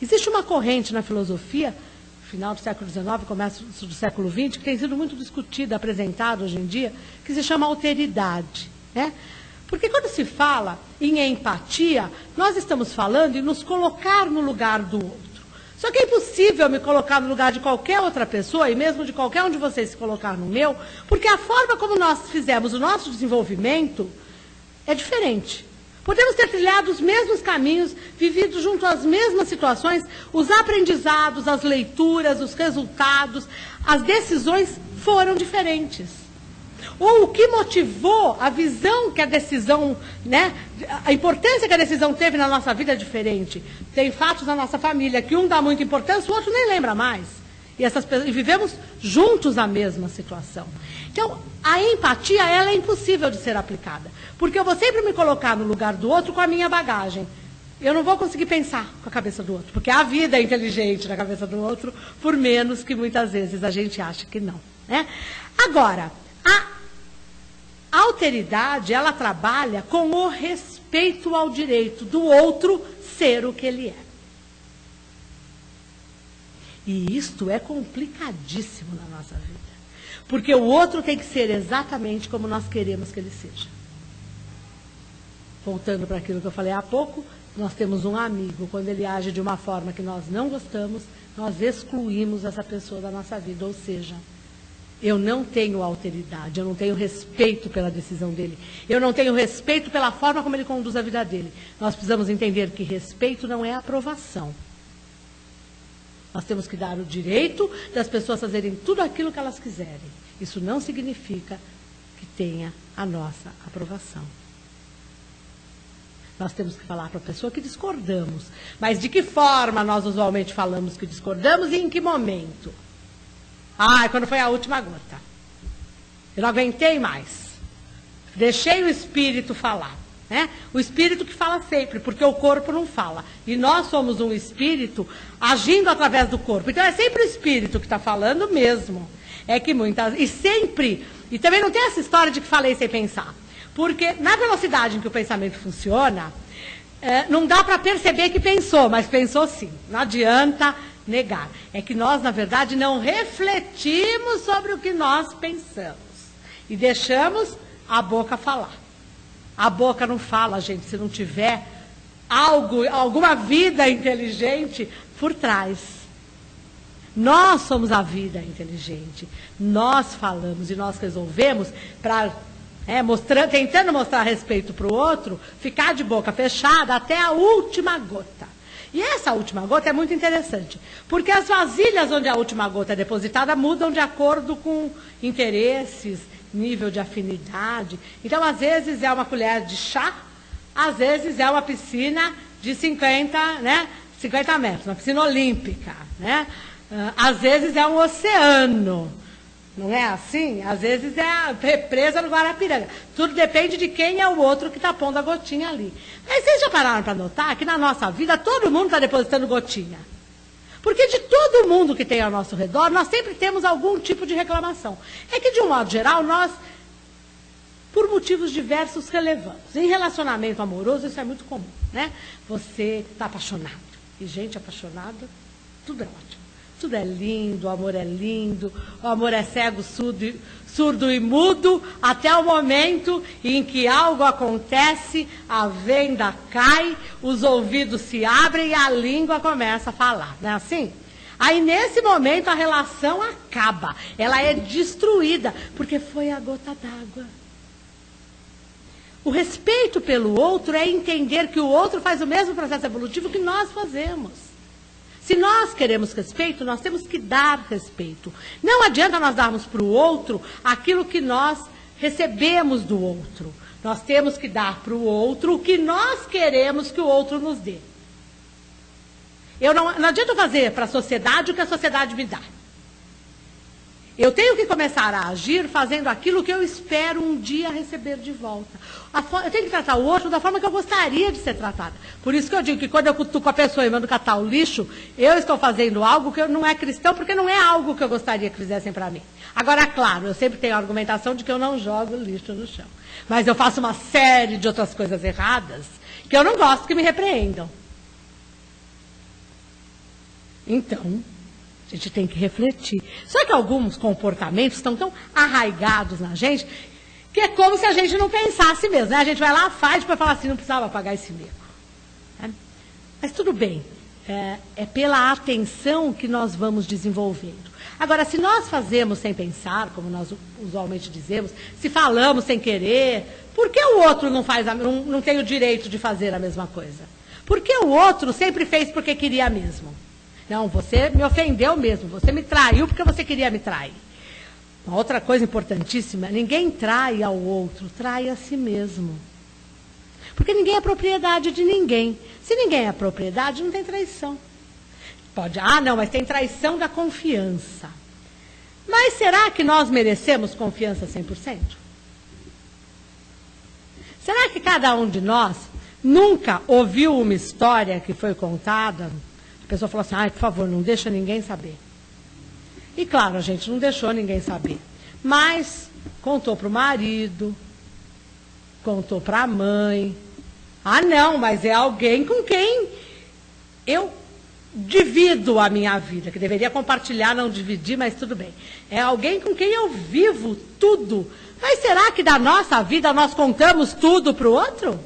Existe uma corrente na filosofia, final do século XIX, começo do século XX, que tem sido muito discutida, apresentada hoje em dia, que se chama alteridade. Né? Porque quando se fala em empatia, nós estamos falando em nos colocar no lugar do outro. Só que é impossível me colocar no lugar de qualquer outra pessoa, e mesmo de qualquer um de vocês se colocar no meu, porque a forma como nós fizemos o nosso desenvolvimento é diferente. Podemos ter trilhado os mesmos caminhos, vivido junto às mesmas situações, os aprendizados, as leituras, os resultados, as decisões foram diferentes. Ou o que motivou a visão que a decisão, né, a importância que a decisão teve na nossa vida é diferente. Tem fatos na nossa família que um dá muita importância, o outro nem lembra mais. E vivemos juntos a mesma situação. Então, a empatia, ela é impossível de ser aplicada. Porque eu vou sempre me colocar no lugar do outro com a minha bagagem. Eu não vou conseguir pensar com a cabeça do outro. Porque a vida é inteligente na cabeça do outro, por menos que muitas vezes a gente acha que não. Né? Agora, a alteridade, ela trabalha com o respeito ao direito do outro ser o que ele é. E isto é complicadíssimo na nossa vida. Porque o outro tem que ser exatamente como nós queremos que ele seja. Voltando para aquilo que eu falei há pouco, nós temos um amigo, quando ele age de uma forma que nós não gostamos, nós excluímos essa pessoa da nossa vida. Ou seja, eu não tenho alteridade, eu não tenho respeito pela decisão dele, eu não tenho respeito pela forma como ele conduz a vida dele. Nós precisamos entender que respeito não é aprovação. Nós temos que dar o direito das pessoas fazerem tudo aquilo que elas quiserem. Isso não significa que tenha a nossa aprovação. Nós temos que falar para a pessoa que discordamos. Mas de que forma nós usualmente falamos que discordamos e em que momento? Quando foi a última gota. Eu não aguentei mais. Deixei o espírito falar. Né? O espírito que fala sempre, porque o corpo não fala. E nós somos um espírito agindo através do corpo. Então é sempre o espírito que está falando mesmo. É que muitas... E sempre... E também não tem essa história de que falei sem pensar. Porque na velocidade em que o pensamento funciona, não dá para perceber que pensou, mas pensou sim. Não adianta negar. É que nós, na verdade, não refletimos sobre o que nós pensamos. E deixamos a boca falar. A boca não fala, gente, se não tiver alguma vida inteligente por trás. Nós somos a vida inteligente. Nós falamos e nós resolvemos para, tentando mostrar respeito para o outro, ficar de boca fechada até a última gota. E essa última gota é muito interessante, porque as vasilhas onde a última gota é depositada mudam de acordo com interesses, nível de afinidade. Então, às vezes é uma colher de chá, às vezes é uma piscina de 50 metros, uma piscina olímpica. Né? Às vezes é um oceano. Não é assim? Às vezes é a represa no Guarapiranga. Tudo depende de quem é o outro que está pondo a gotinha ali. Mas vocês já pararam para notar que na nossa vida todo mundo está depositando gotinha? Porque de todo mundo que tem ao nosso redor, nós sempre temos algum tipo de reclamação. É que, de um modo geral, nós, por motivos diversos, relevamos. Em relacionamento amoroso, isso é muito comum. Né? Você está apaixonado. E gente apaixonada, tudo é ótimo. Tudo é lindo, o amor é cego, surdo e mudo, até o momento em que algo acontece, a venda cai, os ouvidos se abrem e a língua começa a falar. Não é assim? Aí, nesse momento, a relação acaba. Ela é destruída, porque foi a gota d'água. O respeito pelo outro é entender que o outro faz o mesmo processo evolutivo que nós fazemos. Se nós queremos respeito, nós temos que dar respeito. Não adianta nós darmos para o outro aquilo que nós recebemos do outro. Nós temos que dar para o outro o que nós queremos que o outro nos dê. Não adianta eu fazer para a sociedade o que a sociedade me dá. Eu tenho que começar a agir fazendo aquilo que eu espero um dia receber de volta. Eu tenho que tratar o outro da forma que eu gostaria de ser tratada. Por isso que eu digo que quando eu cutuco a pessoa e mando catar o lixo, eu estou fazendo algo que não é cristão, porque não é algo que eu gostaria que fizessem para mim. Agora, claro, eu sempre tenho a argumentação de que eu não jogo lixo no chão. Mas eu faço uma série de outras coisas erradas que eu não gosto que me repreendam. Então, a gente tem que refletir. Só que alguns comportamentos estão tão arraigados na gente que é como se a gente não pensasse mesmo, né? A gente vai lá, faz, depois fala assim, não precisava pagar esse mico. Né? Mas tudo bem, é pela atenção que nós vamos desenvolvendo. Agora, se nós fazemos sem pensar, como nós usualmente dizemos, se falamos sem querer, por que o outro não tem o direito de fazer a mesma coisa? Por que o outro sempre fez porque queria mesmo? Não, você me ofendeu mesmo, você me traiu porque você queria me trair. Uma outra coisa importantíssima, ninguém trai ao outro, trai a si mesmo. Porque ninguém é propriedade de ninguém. Se ninguém é propriedade, não tem traição. Não, mas tem traição da confiança. Mas será que nós merecemos confiança 100%? Será que cada um de nós nunca ouviu uma história que foi contada? A pessoa falou assim, por favor, não deixa ninguém saber. E claro, a gente não deixou ninguém saber. Mas contou para o marido, contou para a mãe. Não, mas é alguém com quem eu divido a minha vida, que deveria compartilhar, não dividir, mas tudo bem. É alguém com quem eu vivo tudo. Mas será que da nossa vida nós contamos tudo para o outro?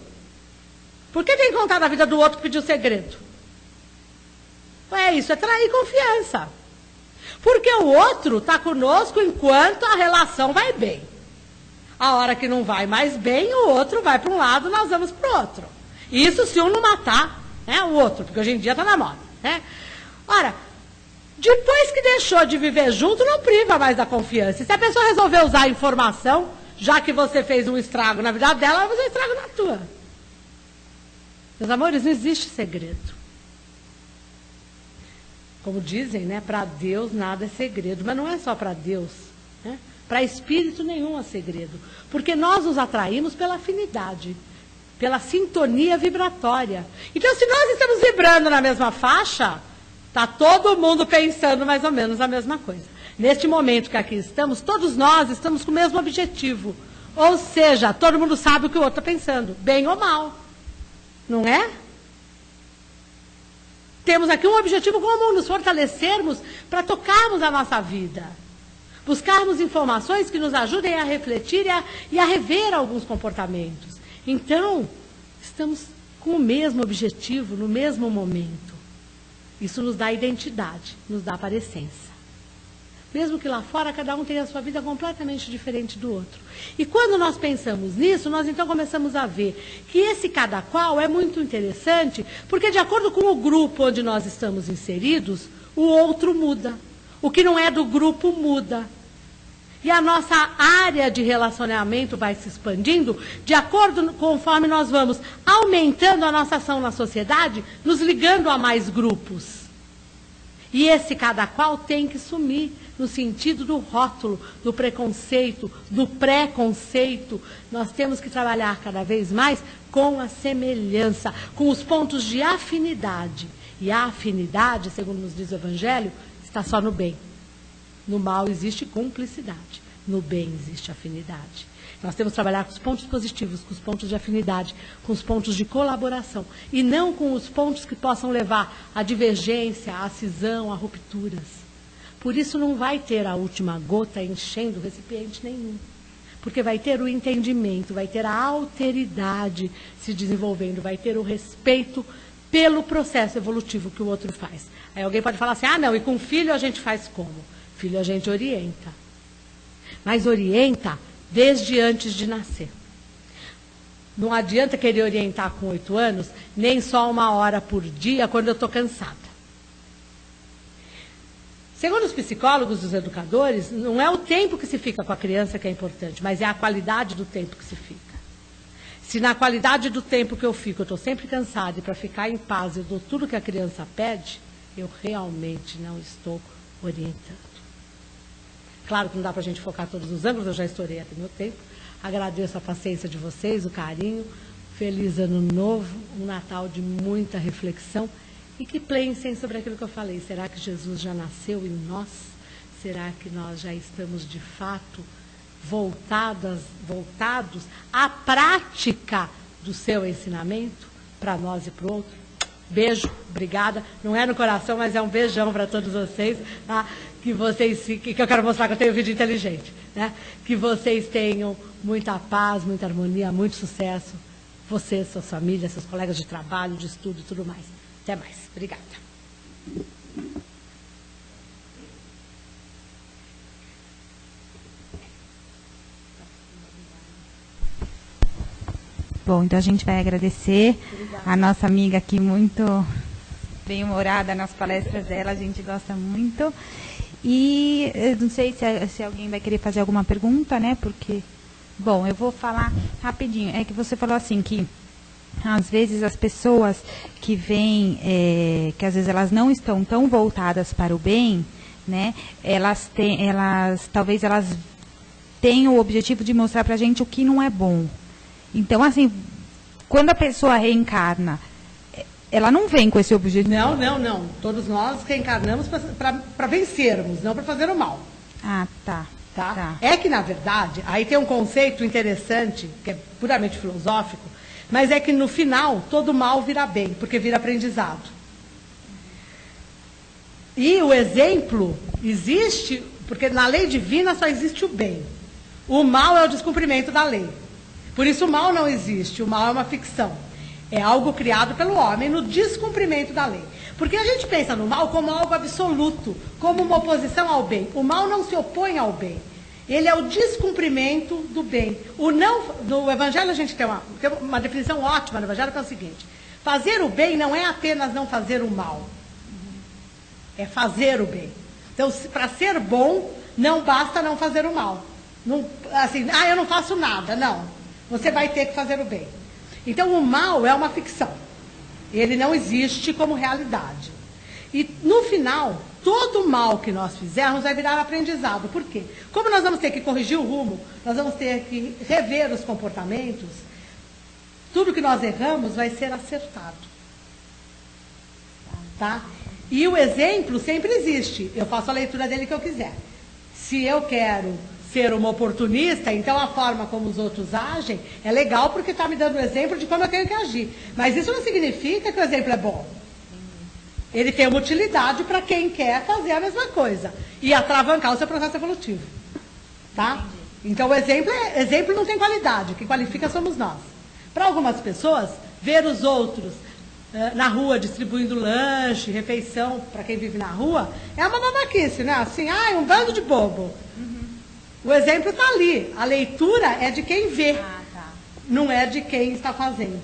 Por que tem que contar da vida do outro que pediu segredo? Isso é trair confiança. Porque o outro está conosco enquanto a relação vai bem. A hora que não vai mais bem, o outro vai para um lado, nós vamos para o outro. Isso se um não matar, né, o outro, porque hoje em dia está na moda. Né? Ora, depois que deixou de viver junto, não priva mais da confiança. E se a pessoa resolver usar a informação, já que você fez um estrago na vida dela, ela vai fazer um estrago na tua. Meus amores, não existe segredo. Como dizem, né, para Deus nada é segredo. Mas não é só para Deus. Né? Para espírito nenhum é segredo. Porque nós nos atraímos pela afinidade, pela sintonia vibratória. Então, se nós estamos vibrando na mesma faixa, está todo mundo pensando mais ou menos a mesma coisa. Neste momento que aqui estamos, todos nós estamos com o mesmo objetivo. Ou seja, todo mundo sabe o que o outro está pensando, bem ou mal. Não é? Temos aqui um objetivo comum, nos fortalecermos para tocarmos a nossa vida. Buscarmos informações que nos ajudem a refletir e a rever alguns comportamentos. Então, estamos com o mesmo objetivo, no mesmo momento. Isso nos dá identidade, nos dá parecência. Mesmo que lá fora cada um tenha a sua vida completamente diferente do outro. E quando nós pensamos nisso, nós então começamos a ver que esse cada qual é muito interessante, porque de acordo com o grupo onde nós estamos inseridos, o outro muda. O que não é do grupo muda. E a nossa área de relacionamento vai se expandindo de acordo conforme nós vamos aumentando a nossa ação na sociedade, nos ligando a mais grupos. E esse cada qual tem que sumir no sentido do rótulo, do preconceito, do preconceito. Nós temos que trabalhar cada vez mais com a semelhança, com os pontos de afinidade. E a afinidade, segundo nos diz o Evangelho, está só no bem. No mal existe cumplicidade, no bem existe afinidade. Nós temos que trabalhar com os pontos positivos, com os pontos de afinidade, com os pontos de colaboração, e não com os pontos que possam levar à divergência, à cisão, a rupturas. Por isso não vai ter a última gota enchendo o recipiente nenhum. Porque vai ter o entendimento, vai ter a alteridade se desenvolvendo, vai ter o respeito pelo processo evolutivo que o outro faz. Aí alguém pode falar assim, ah, não, e com filho a gente faz como? Filho a gente orienta. Mas orienta desde antes de nascer. Não adianta querer orientar com 8 anos, nem só 1 hora por dia quando eu estou cansada. Segundo os psicólogos, os educadores, não é o tempo que se fica com a criança que é importante, mas é a qualidade do tempo que se fica. Se na qualidade do tempo que eu fico, eu estou sempre cansada e para ficar em paz eu dou tudo que a criança pede, eu realmente não estou orientando. Claro que não dá para a gente focar todos os ângulos, eu já estourei aqui meu tempo. Agradeço a paciência de vocês, o carinho. Feliz Ano Novo, um Natal de muita reflexão. E que pensem sobre aquilo que eu falei. Será que Jesus já nasceu em nós? Será que nós já estamos, de fato, voltados à prática do seu ensinamento, para nós e para o outro? Beijo, obrigada. Não é no coração, mas é um beijão para todos vocês. Tá? Que eu quero mostrar que eu tenho vídeo inteligente. Né? Que vocês tenham muita paz, muita harmonia, muito sucesso. Vocês, suas famílias, seus colegas de trabalho, de estudo e tudo mais. Até mais. Obrigada. Bom, então a gente vai agradecer a nossa amiga aqui, muito bem-humorada nas palestras dela, a gente gosta muito. E eu não sei se alguém vai querer fazer alguma pergunta, né? Porque, bom, eu vou falar rapidinho. É que você falou assim que às vezes as pessoas que vêm, que às vezes elas não estão tão voltadas para o bem, né? Talvez elas tenham o objetivo de mostrar para a gente o que não é bom. Então, assim, quando a pessoa reencarna, ela não vem com esse objetivo. Não. Todos nós reencarnamos para vencermos, não para fazer o mal. Ah, tá. É que, na verdade, aí tem um conceito interessante, que é puramente filosófico, mas é que no final todo mal vira bem, porque vira aprendizado. E o exemplo existe, porque na lei divina só existe o bem. O mal é o descumprimento da lei. Por isso o mal não existe, o mal é uma ficção. É algo criado pelo homem no descumprimento da lei. Porque a gente pensa no mal como algo absoluto, como uma oposição ao bem. O mal não se opõe ao bem. Ele é o descumprimento do bem. No Evangelho a gente tem uma definição ótima no Evangelho, que é o seguinte: fazer o bem não é apenas não fazer o mal. É fazer o bem. Então, para ser bom, não basta não fazer o mal. Não, assim, eu não faço nada. Não. Você vai ter que fazer o bem. Então, o mal é uma ficção. Ele não existe como realidade. E, no final, todo o mal que nós fizermos vai virar aprendizado. Por quê? Como nós vamos ter que corrigir o rumo, nós vamos ter que rever os comportamentos, tudo que nós erramos vai ser acertado. Tá? E o exemplo sempre existe. Eu faço a leitura dele que eu quiser. Se eu quero ser uma oportunista, então a forma como os outros agem é legal porque está me dando o exemplo de como eu tenho que agir. Mas isso não significa que o exemplo é bom. Ele tem uma utilidade para quem quer fazer a mesma coisa e atravancar o seu processo evolutivo. Tá? Então o exemplo não tem qualidade, o que qualifica somos nós. Para algumas pessoas, ver os outros na rua distribuindo lanche, refeição para quem vive na rua, é uma babaquice, né? Assim, um bando de bobo. O exemplo está ali. A leitura é de quem vê, não é de quem está fazendo.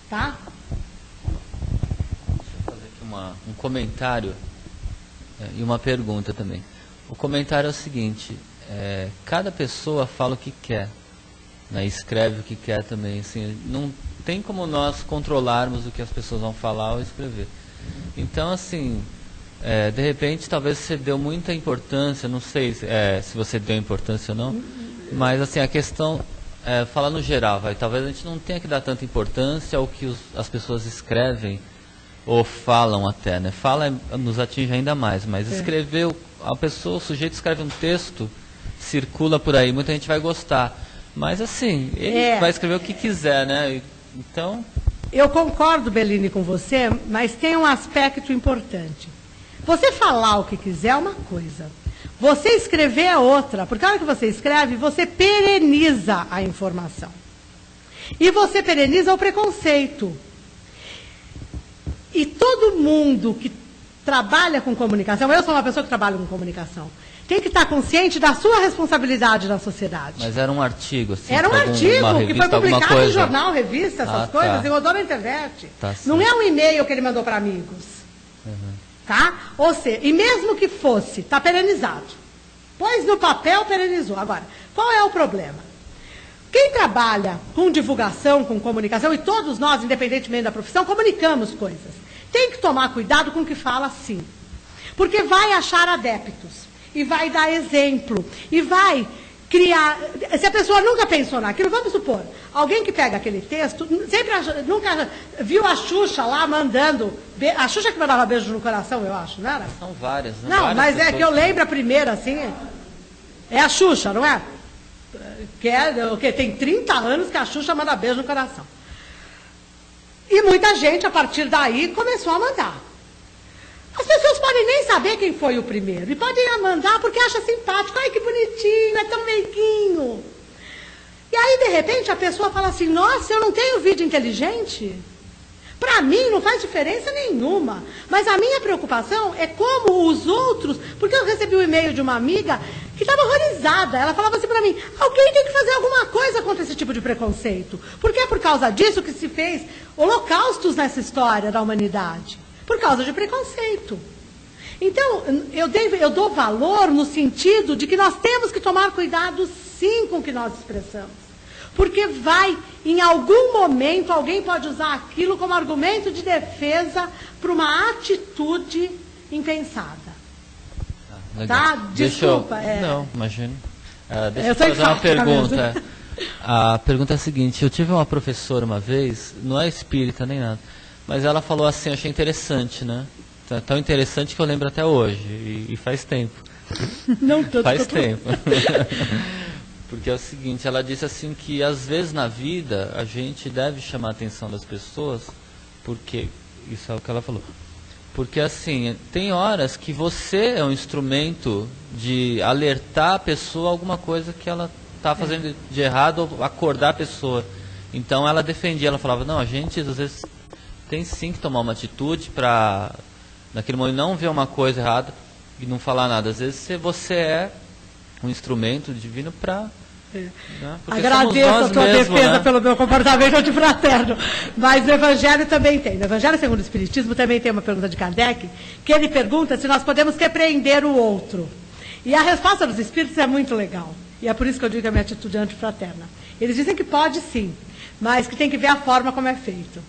Tá? Deixa eu fazer aqui um comentário e uma pergunta também. O comentário é o seguinte: cada pessoa fala o que quer, né, escreve o que quer também. Assim, não tem como nós controlarmos o que as pessoas vão falar ou escrever. Então, assim, de repente, talvez você deu muita importância, não sei se você deu importância ou não, mas assim, a questão, falar no geral, talvez a gente não tenha que dar tanta importância ao que as pessoas escrevem ou falam até, né? Fala nos atinge ainda mais, mas escrever, o sujeito escreve um texto, circula por aí, muita gente vai gostar, mas assim, ele vai escrever o que quiser, né? Então... Eu concordo, Bellini, com você, mas tem um aspecto importante. Você falar o que quiser é uma coisa. Você escrever é outra. Porque a hora que você escreve, você pereniza a informação. E você pereniza o preconceito. E todo mundo que trabalha com comunicação, eu sou uma pessoa que trabalha com comunicação, tem que estar consciente da sua responsabilidade na sociedade. Mas era um artigo, assim? Era um artigo revista, que foi publicado em jornal, coisa. revista, essas coisas, e rodou na internet. Tá, não é um e-mail que ele mandou para amigos. Tá? Ou seja, e mesmo que fosse, está perenizado. Pôs no papel, perenizou. Agora, qual é o problema? Quem trabalha com divulgação, com comunicação, e todos nós, independentemente da profissão, comunicamos coisas. Tem que tomar cuidado com o que fala, sim. Porque vai achar adeptos, e vai dar exemplo, e vai criar... Se a pessoa nunca pensou naquilo, vamos supor, alguém que pega aquele texto, nunca viu a Xuxa lá mandando... A Xuxa que mandava beijo no coração, eu acho, não era? São várias, né? Não, várias mas pessoas. é que eu lembro a primeira, assim, é a Xuxa, não é? Que é o quê? Tem 30 anos que a Xuxa manda beijo no coração. E muita gente, a partir daí, começou a mandar. As pessoas podem nem saber quem foi o primeiro. E podem mandar porque acha simpático. Ai, que bonitinho, é tão meiguinho. E aí, de repente, a pessoa fala assim, nossa, eu não tenho vídeo inteligente? Para mim, não faz diferença nenhuma. Mas a minha preocupação é como os outros... Porque eu recebi um e-mail de uma amiga que estava horrorizada. Ela falava assim para mim, alguém tem que fazer alguma coisa contra esse tipo de preconceito. Porque é por causa disso que se fez holocaustos nessa história da humanidade. Por causa de preconceito. Então, eu dou valor no sentido de que nós temos que tomar cuidado, sim, com o que nós expressamos. Porque em algum momento, alguém pode usar aquilo como argumento de defesa para uma atitude impensada. Tá? Desculpa. Não, imagina. Deixa Eu eu sou fazer uma enfática pergunta. A pergunta é a seguinte, eu tive uma professora uma vez, não é espírita nem nada, mas ela falou assim, eu achei interessante, né? Tão interessante que eu lembro até hoje, e faz tempo. Não tanto. Faz tempo. Porque é o seguinte, ela disse assim que às vezes na vida a gente deve chamar a atenção das pessoas, porque, isso é o que ela falou, porque assim, tem horas que você é um instrumento de alertar a pessoa a alguma coisa que ela está fazendo de errado, ou acordar a pessoa. Então ela defendia, ela falava, não, a gente às vezes tem sim que tomar uma atitude para, naquele momento, não ver uma coisa errada e não falar nada. Às vezes você é um instrumento divino para... Né? Agradeço a tua defesa, né? Pelo meu comportamento antifraterno. Mas no Evangelho também tem. No Evangelho segundo o Espiritismo também tem uma pergunta de Kardec, que ele pergunta se nós podemos repreender o outro. E a resposta dos Espíritos é muito legal. E é por isso que eu digo que a minha atitude é antifraterna. Eles dizem que pode sim, mas que tem que ver a forma como é feito.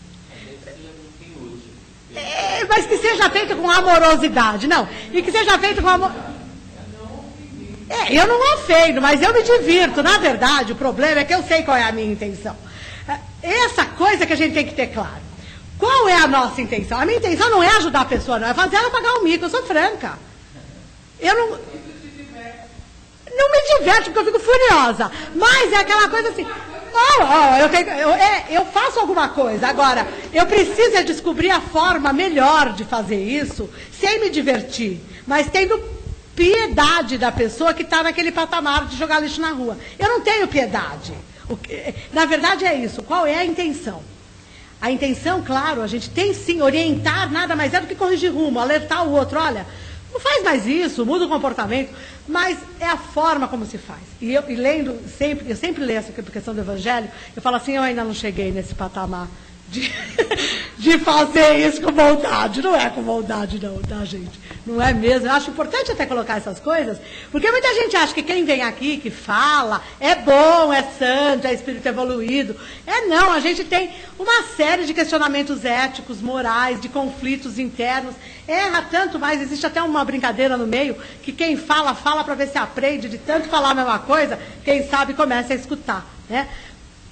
Mas que seja feito com amorosidade. Não, e que seja feito com amor... eu não ofendo, mas eu me divirto. Na verdade, o problema é que eu sei qual é a minha intenção. Essa coisa que a gente tem que ter claro. Qual é a nossa intenção? A minha intenção não é ajudar a pessoa, não. É fazer ela pagar o mico. Eu sou franca. Eu não me diverto porque eu fico furiosa. Mas é aquela coisa assim... eu faço alguma coisa. Agora, eu preciso descobrir a forma melhor de fazer isso sem me divertir. Mas tendo... piedade da pessoa que está naquele patamar de jogar lixo na rua. Eu não tenho piedade. Na verdade é isso. Qual é a intenção? A intenção, claro, a gente tem sim, orientar nada mais é do que corrigir rumo, alertar o outro, olha, não faz mais isso, muda o comportamento, mas é a forma como se faz. Eu sempre leio essa questão do Evangelho, eu falo assim, eu ainda não cheguei nesse patamar de fazer isso com vontade. Não é com vontade não, tá, gente? Não é mesmo. Eu acho importante até colocar essas coisas, porque muita gente acha que quem vem aqui, que fala, é bom, é santo, é espírito evoluído. Não, a gente tem uma série de questionamentos éticos, morais, de conflitos internos. Erra tanto, mas existe até uma brincadeira no meio, que quem fala para ver se aprende, de tanto falar a mesma coisa, quem sabe começa a escutar, né?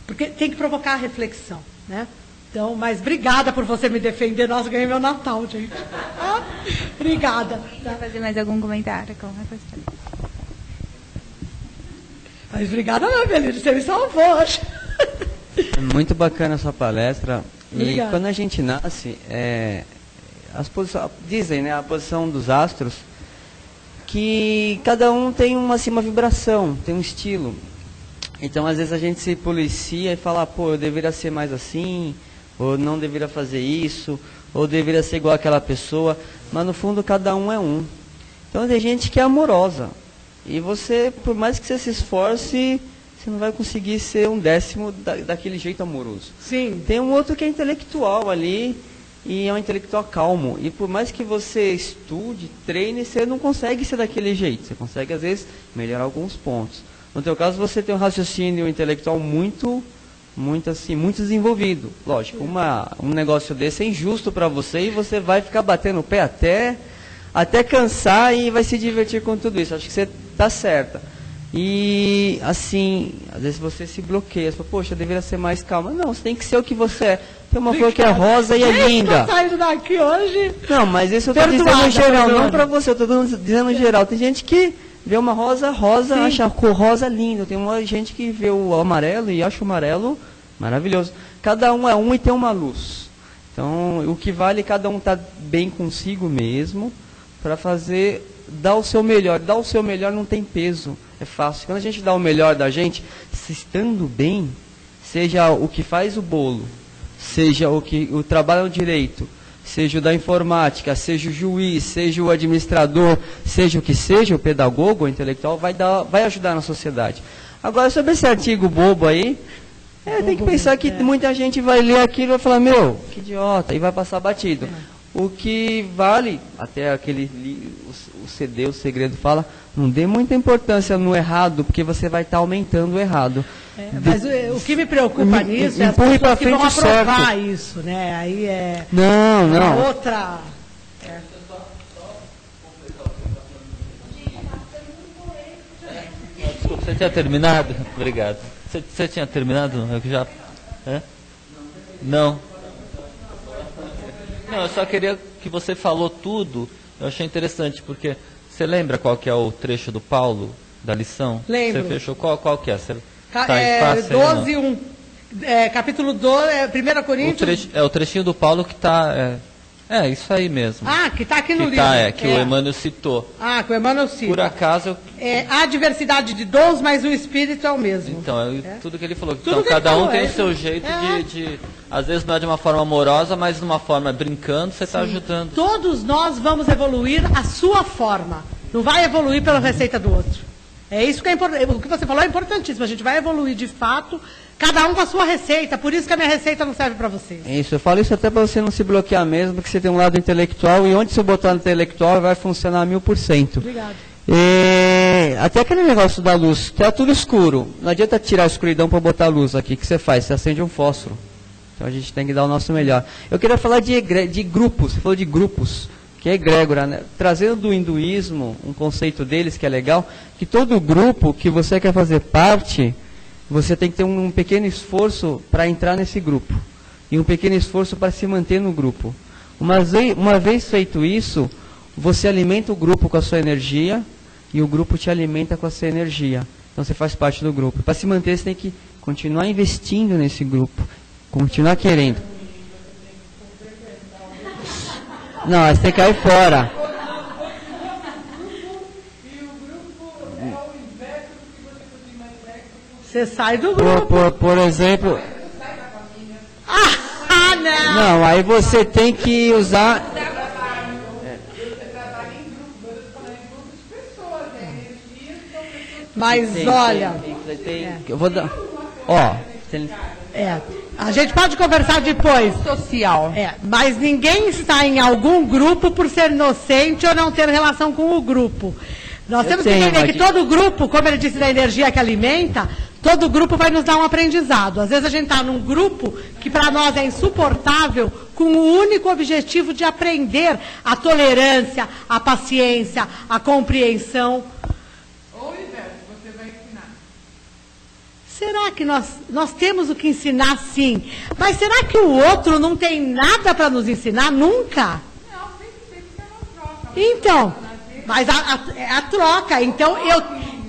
Porque tem que provocar a reflexão, né? Então, mas obrigada por você me defender. Nossa, ganhei meu Natal, gente. Obrigada. Quer fazer mais algum comentário? Mas obrigada, meu Belino, você me salvou hoje. Muito bacana a sua palestra. Obrigada. E quando a gente nasce, dizem, né, a posição dos astros, que cada um tem uma vibração, tem um estilo. Então, às vezes a gente se policia e fala, pô, eu deveria ser mais assim, ou não deveria fazer isso, ou deveria ser igual àquela pessoa, mas no fundo cada um é um. Então tem gente que é amorosa, e você, por mais que você se esforce, você não vai conseguir ser um décimo daquele jeito amoroso. Sim. Tem um outro que é intelectual ali, e é um intelectual calmo, e por mais que você estude, treine, você não consegue ser daquele jeito, você consegue às vezes melhorar alguns pontos. No teu caso, você tem um raciocínio intelectual muito desenvolvido. Lógico, um negócio desse é injusto para você, e você vai ficar batendo o pé até cansar, e vai se divertir com tudo isso. Acho que você está certa. E, assim, às vezes você se bloqueia, você fala, poxa, eu deveria ser mais calma. Não, você tem que ser o que você é. Tem uma flor que é rosa e é linda. Estou saindo daqui hoje. Não, mas isso eu estou dizendo em geral, não para você, eu estou dizendo em geral. Tem gente que vê uma rosa, acha a cor rosa linda. Tem uma gente que vê o amarelo e acha o amarelo maravilhoso. Cada um é um e tem uma luz. Então, o que vale é cada um estar bem consigo mesmo, para dar o seu melhor. Dar o seu melhor não tem peso, é fácil. Quando a gente dá o melhor da gente, se estando bem, seja o que faz o bolo, seja o trabalho no direito, seja o da informática, seja o juiz, seja o administrador, seja o que seja, o pedagogo, o intelectual, vai ajudar na sociedade. Agora, sobre esse artigo bobo aí, tem que pensar que muita gente vai ler aquilo e vai falar, meu, que idiota, e vai passar batido. O que vale, até o CD, o segredo fala, não dê muita importância no errado, porque você vai estar aumentando o errado. Mas o que me preocupa nisso é as pessoas que vão aprovar isso, né? Aí é não. outra... Desculpa, você tinha terminado? Obrigado. Você tinha terminado? Eu já... Não. Não, eu só queria que você falou tudo. Eu achei interessante, porque você lembra qual que é o trecho do Paulo, da lição? Lembro. Você fechou? Qual que é? Você 12, 1. Capítulo 12, 1 Coríntios. O trechinho do Paulo que está... isso aí mesmo. Que está aqui no livro. Que o Emmanuel citou. Que o Emmanuel cita. Por acaso... há diversidade de dons, mas o Espírito é o mesmo. Então, tudo que ele falou. Então, cada um tem o seu jeito de... Às vezes não é de uma forma amorosa, mas de uma forma brincando, você está ajudando. Todos nós vamos evoluir a sua forma. Não vai evoluir pela receita do outro. É isso que é importante. O que você falou é importantíssimo. A gente vai evoluir de fato, cada um com a sua receita. Por isso que a minha receita não serve para vocês. Isso, eu falo isso até para você não se bloquear mesmo, porque você tem um lado intelectual, e onde você botar no intelectual vai funcionar 1000%. Obrigado. Até aquele negócio da luz, está tudo escuro. Não adianta tirar a escuridão para botar a luz aqui. O que você faz? Você acende um fósforo. Então a gente tem que dar o nosso melhor. Eu queria falar de grupos, você falou de grupos, que é egrégora, né? Trazendo do hinduísmo, um conceito deles que é legal, que todo grupo que você quer fazer parte, você tem que ter um pequeno esforço para entrar nesse grupo, e um pequeno esforço para se manter no grupo. Uma vez feito isso, você alimenta o grupo com a sua energia, e o grupo te alimenta com a sua energia. Então você faz parte do grupo. Para se manter, você tem que continuar investindo nesse grupo. Continuar querendo. Não, você tem que cair fora. Você sai do grupo. Por exemplo... Não! Não, aí você tem que usar... Mas olha... Eu vou dar... A gente pode conversar depois. Social. Mas ninguém está em algum grupo por ser inocente ou não ter relação com o grupo. Nós temos que entender que todo grupo, como ele disse da energia que alimenta, todo grupo vai nos dar um aprendizado. Às vezes a gente está num grupo que para nós é insuportável, com o único objetivo de aprender a tolerância, a paciência, a compreensão. Será que nós temos o que ensinar, sim? Mas será que o outro não tem nada para nos ensinar? Nunca? Não, tem que ser uma troca. Então, mas a troca. Então,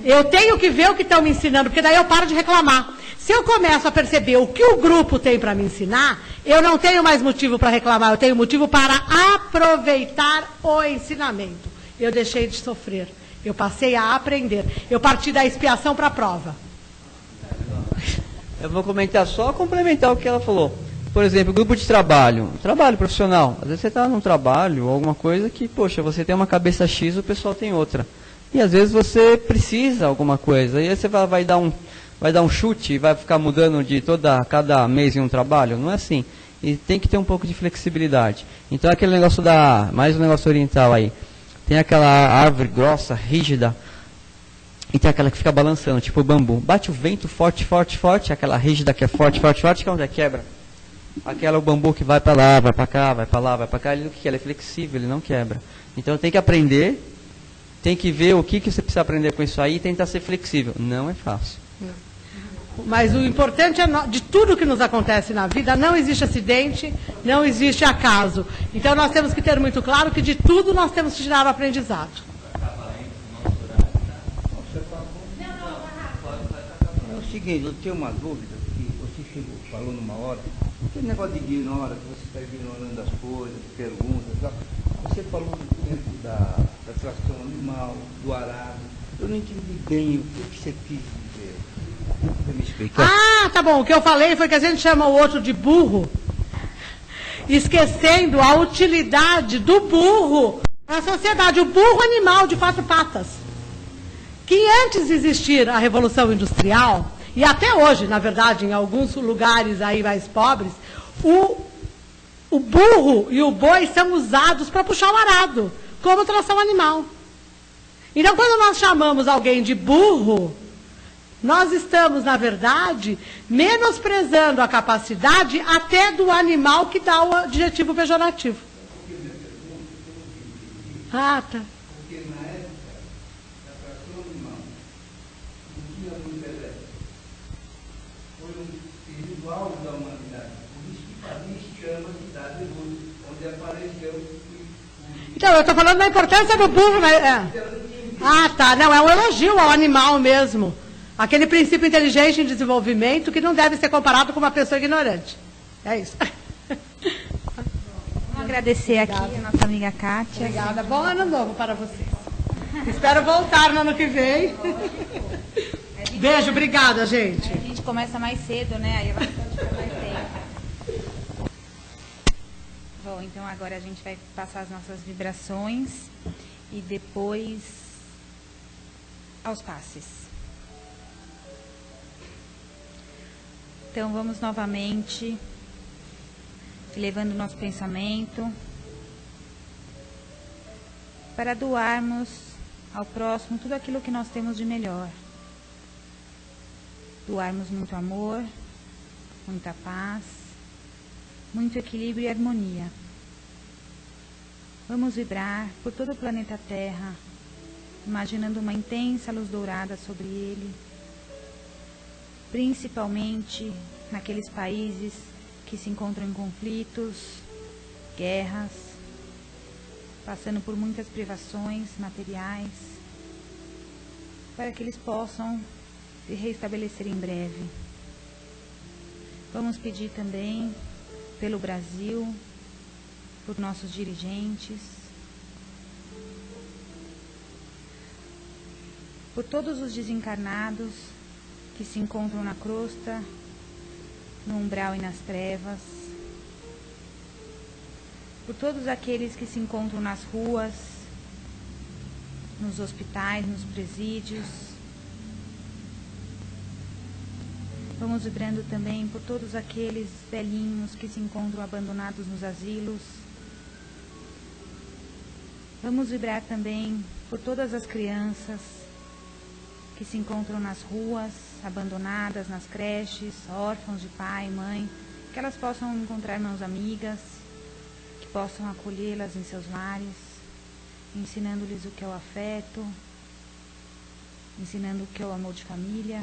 eu tenho que ver o que estão me ensinando, porque daí eu paro de reclamar. Se eu começo a perceber o que o grupo tem para me ensinar, eu não tenho mais motivo para reclamar, eu tenho motivo para aproveitar o ensinamento. Eu deixei de sofrer, eu passei a aprender, eu parti da expiação para a prova. Eu vou comentar só complementar o que ela falou. Por exemplo, grupo de trabalho profissional. Às vezes você está num trabalho, alguma coisa que, poxa, você tem uma cabeça X, o pessoal tem outra. E às vezes você precisa alguma coisa. E aí você vai dar um chute e vai ficar mudando cada mês em um trabalho. Não é assim. E tem que ter um pouco de flexibilidade. Então aquele negócio mais um negócio oriental aí. Tem aquela árvore grossa, rígida, e tem aquela que fica balançando, tipo o bambu. Bate o vento forte, forte, forte, aquela rígida que é forte, forte, forte, que é onde quebra. Aquela é o bambu que vai para lá, vai para cá, vai para lá, vai para cá. Ele, o que ele é flexível, ele não quebra. Então tem que aprender, tem que ver o que você precisa aprender com isso aí e tentar ser flexível. Não é fácil. Mas o importante é, de tudo que nos acontece na vida, não existe acidente, não existe acaso. Então nós temos que ter muito claro que de tudo nós temos que tirar o aprendizado. É o seguinte, eu tenho uma dúvida, que você falou numa hora, aquele negócio de ignora, que você está ignorando as coisas, perguntas, tal. Você falou do tempo da tração animal, do arado. Eu não entendi bem o que você quis dizer. Você me explicar? Ah, tá bom. O que eu falei foi que a gente chama o outro de burro, esquecendo a utilidade do burro na sociedade. O burro animal de 4 patas. Que antes de existir a Revolução Industrial, e até hoje, na verdade, em alguns lugares aí mais pobres, o burro e o boi são usados para puxar o arado, como tração animal. Então, quando nós chamamos alguém de burro, nós estamos, na verdade, menosprezando a capacidade até do animal que dá o adjetivo pejorativo. Ah, tá. Porque na época da tração animal, não tinha luz elétrica. Foi um período auge da humanidade. Por isso que fazia chama de idade de luz, onde apareceu. Então, eu estou falando da importância do burro. Ah, tá. Não, é um elogio ao animal mesmo. Aquele princípio inteligente em desenvolvimento que não deve ser comparado com uma pessoa ignorante. É isso. Vamos agradecer aqui a nossa amiga Kátia. Obrigada. Bom ano novo para vocês. Espero voltar no ano que vem. Beijo, obrigada, gente. A gente começa mais cedo, né? Aí vai ficar mais tempo. Bom, então agora a gente vai passar as nossas vibrações e depois aos passes. Então vamos novamente elevando o nosso pensamento para doarmos ao próximo tudo aquilo que nós temos de melhor. Doarmos muito amor, muita paz, muito equilíbrio e harmonia. Vamos vibrar por todo o planeta Terra, imaginando uma intensa luz dourada sobre ele, principalmente naqueles países que se encontram em conflitos, guerras, passando por muitas privações materiais, para que eles possam se restabelecer em breve. Vamos pedir também pelo Brasil, por nossos dirigentes, por todos os desencarnados que se encontram na crosta, no umbral e nas trevas, por todos aqueles que se encontram nas ruas, nos hospitais, nos presídios. Vamos vibrando também por todos aqueles velhinhos que se encontram abandonados nos asilos. Vamos vibrar também por todas as crianças que se encontram nas ruas, abandonadas nas creches, órfãos de pai e mãe, que elas possam encontrar mãos amigas, que possam acolhê-las em seus lares, ensinando-lhes o que é o afeto, ensinando o que é o amor de família.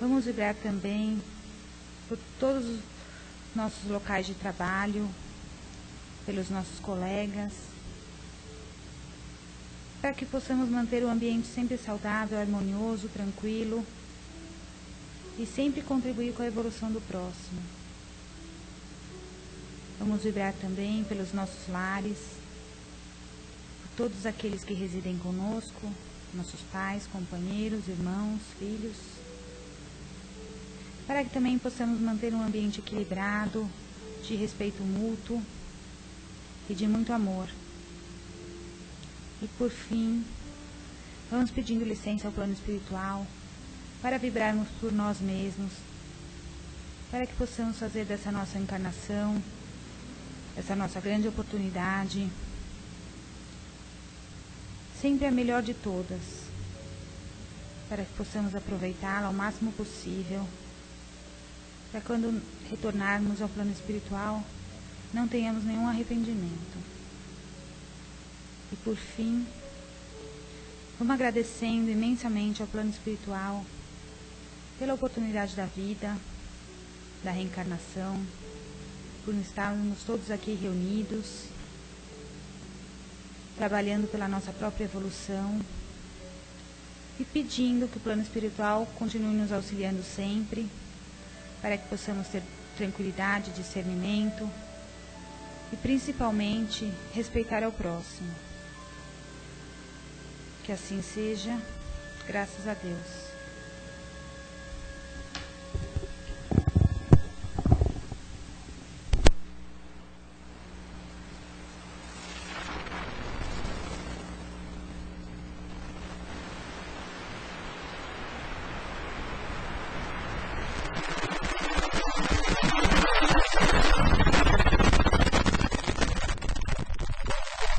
Vamos vibrar também por todos os nossos locais de trabalho, pelos nossos colegas, para que possamos manter o ambiente sempre saudável, harmonioso, tranquilo e sempre contribuir com a evolução do próximo. Vamos vibrar também pelos nossos lares, por todos aqueles que residem conosco, nossos pais, companheiros, irmãos, filhos. para que também possamos manter um ambiente equilibrado, de respeito mútuo e de muito amor. E por fim, vamos pedindo licença ao plano espiritual para vibrarmos por nós mesmos, para que possamos fazer dessa nossa encarnação, essa nossa grande oportunidade, sempre a melhor de todas, para que possamos aproveitá-la ao máximo possível, para quando retornarmos ao plano espiritual, não tenhamos nenhum arrependimento. E por fim, vamos agradecendo imensamente ao plano espiritual pela oportunidade da vida, da reencarnação, por estarmos todos aqui reunidos, trabalhando pela nossa própria evolução e pedindo que o plano espiritual continue nos auxiliando sempre, para que possamos ter tranquilidade, discernimento e principalmente respeitar ao próximo. Que assim seja, graças a Deus.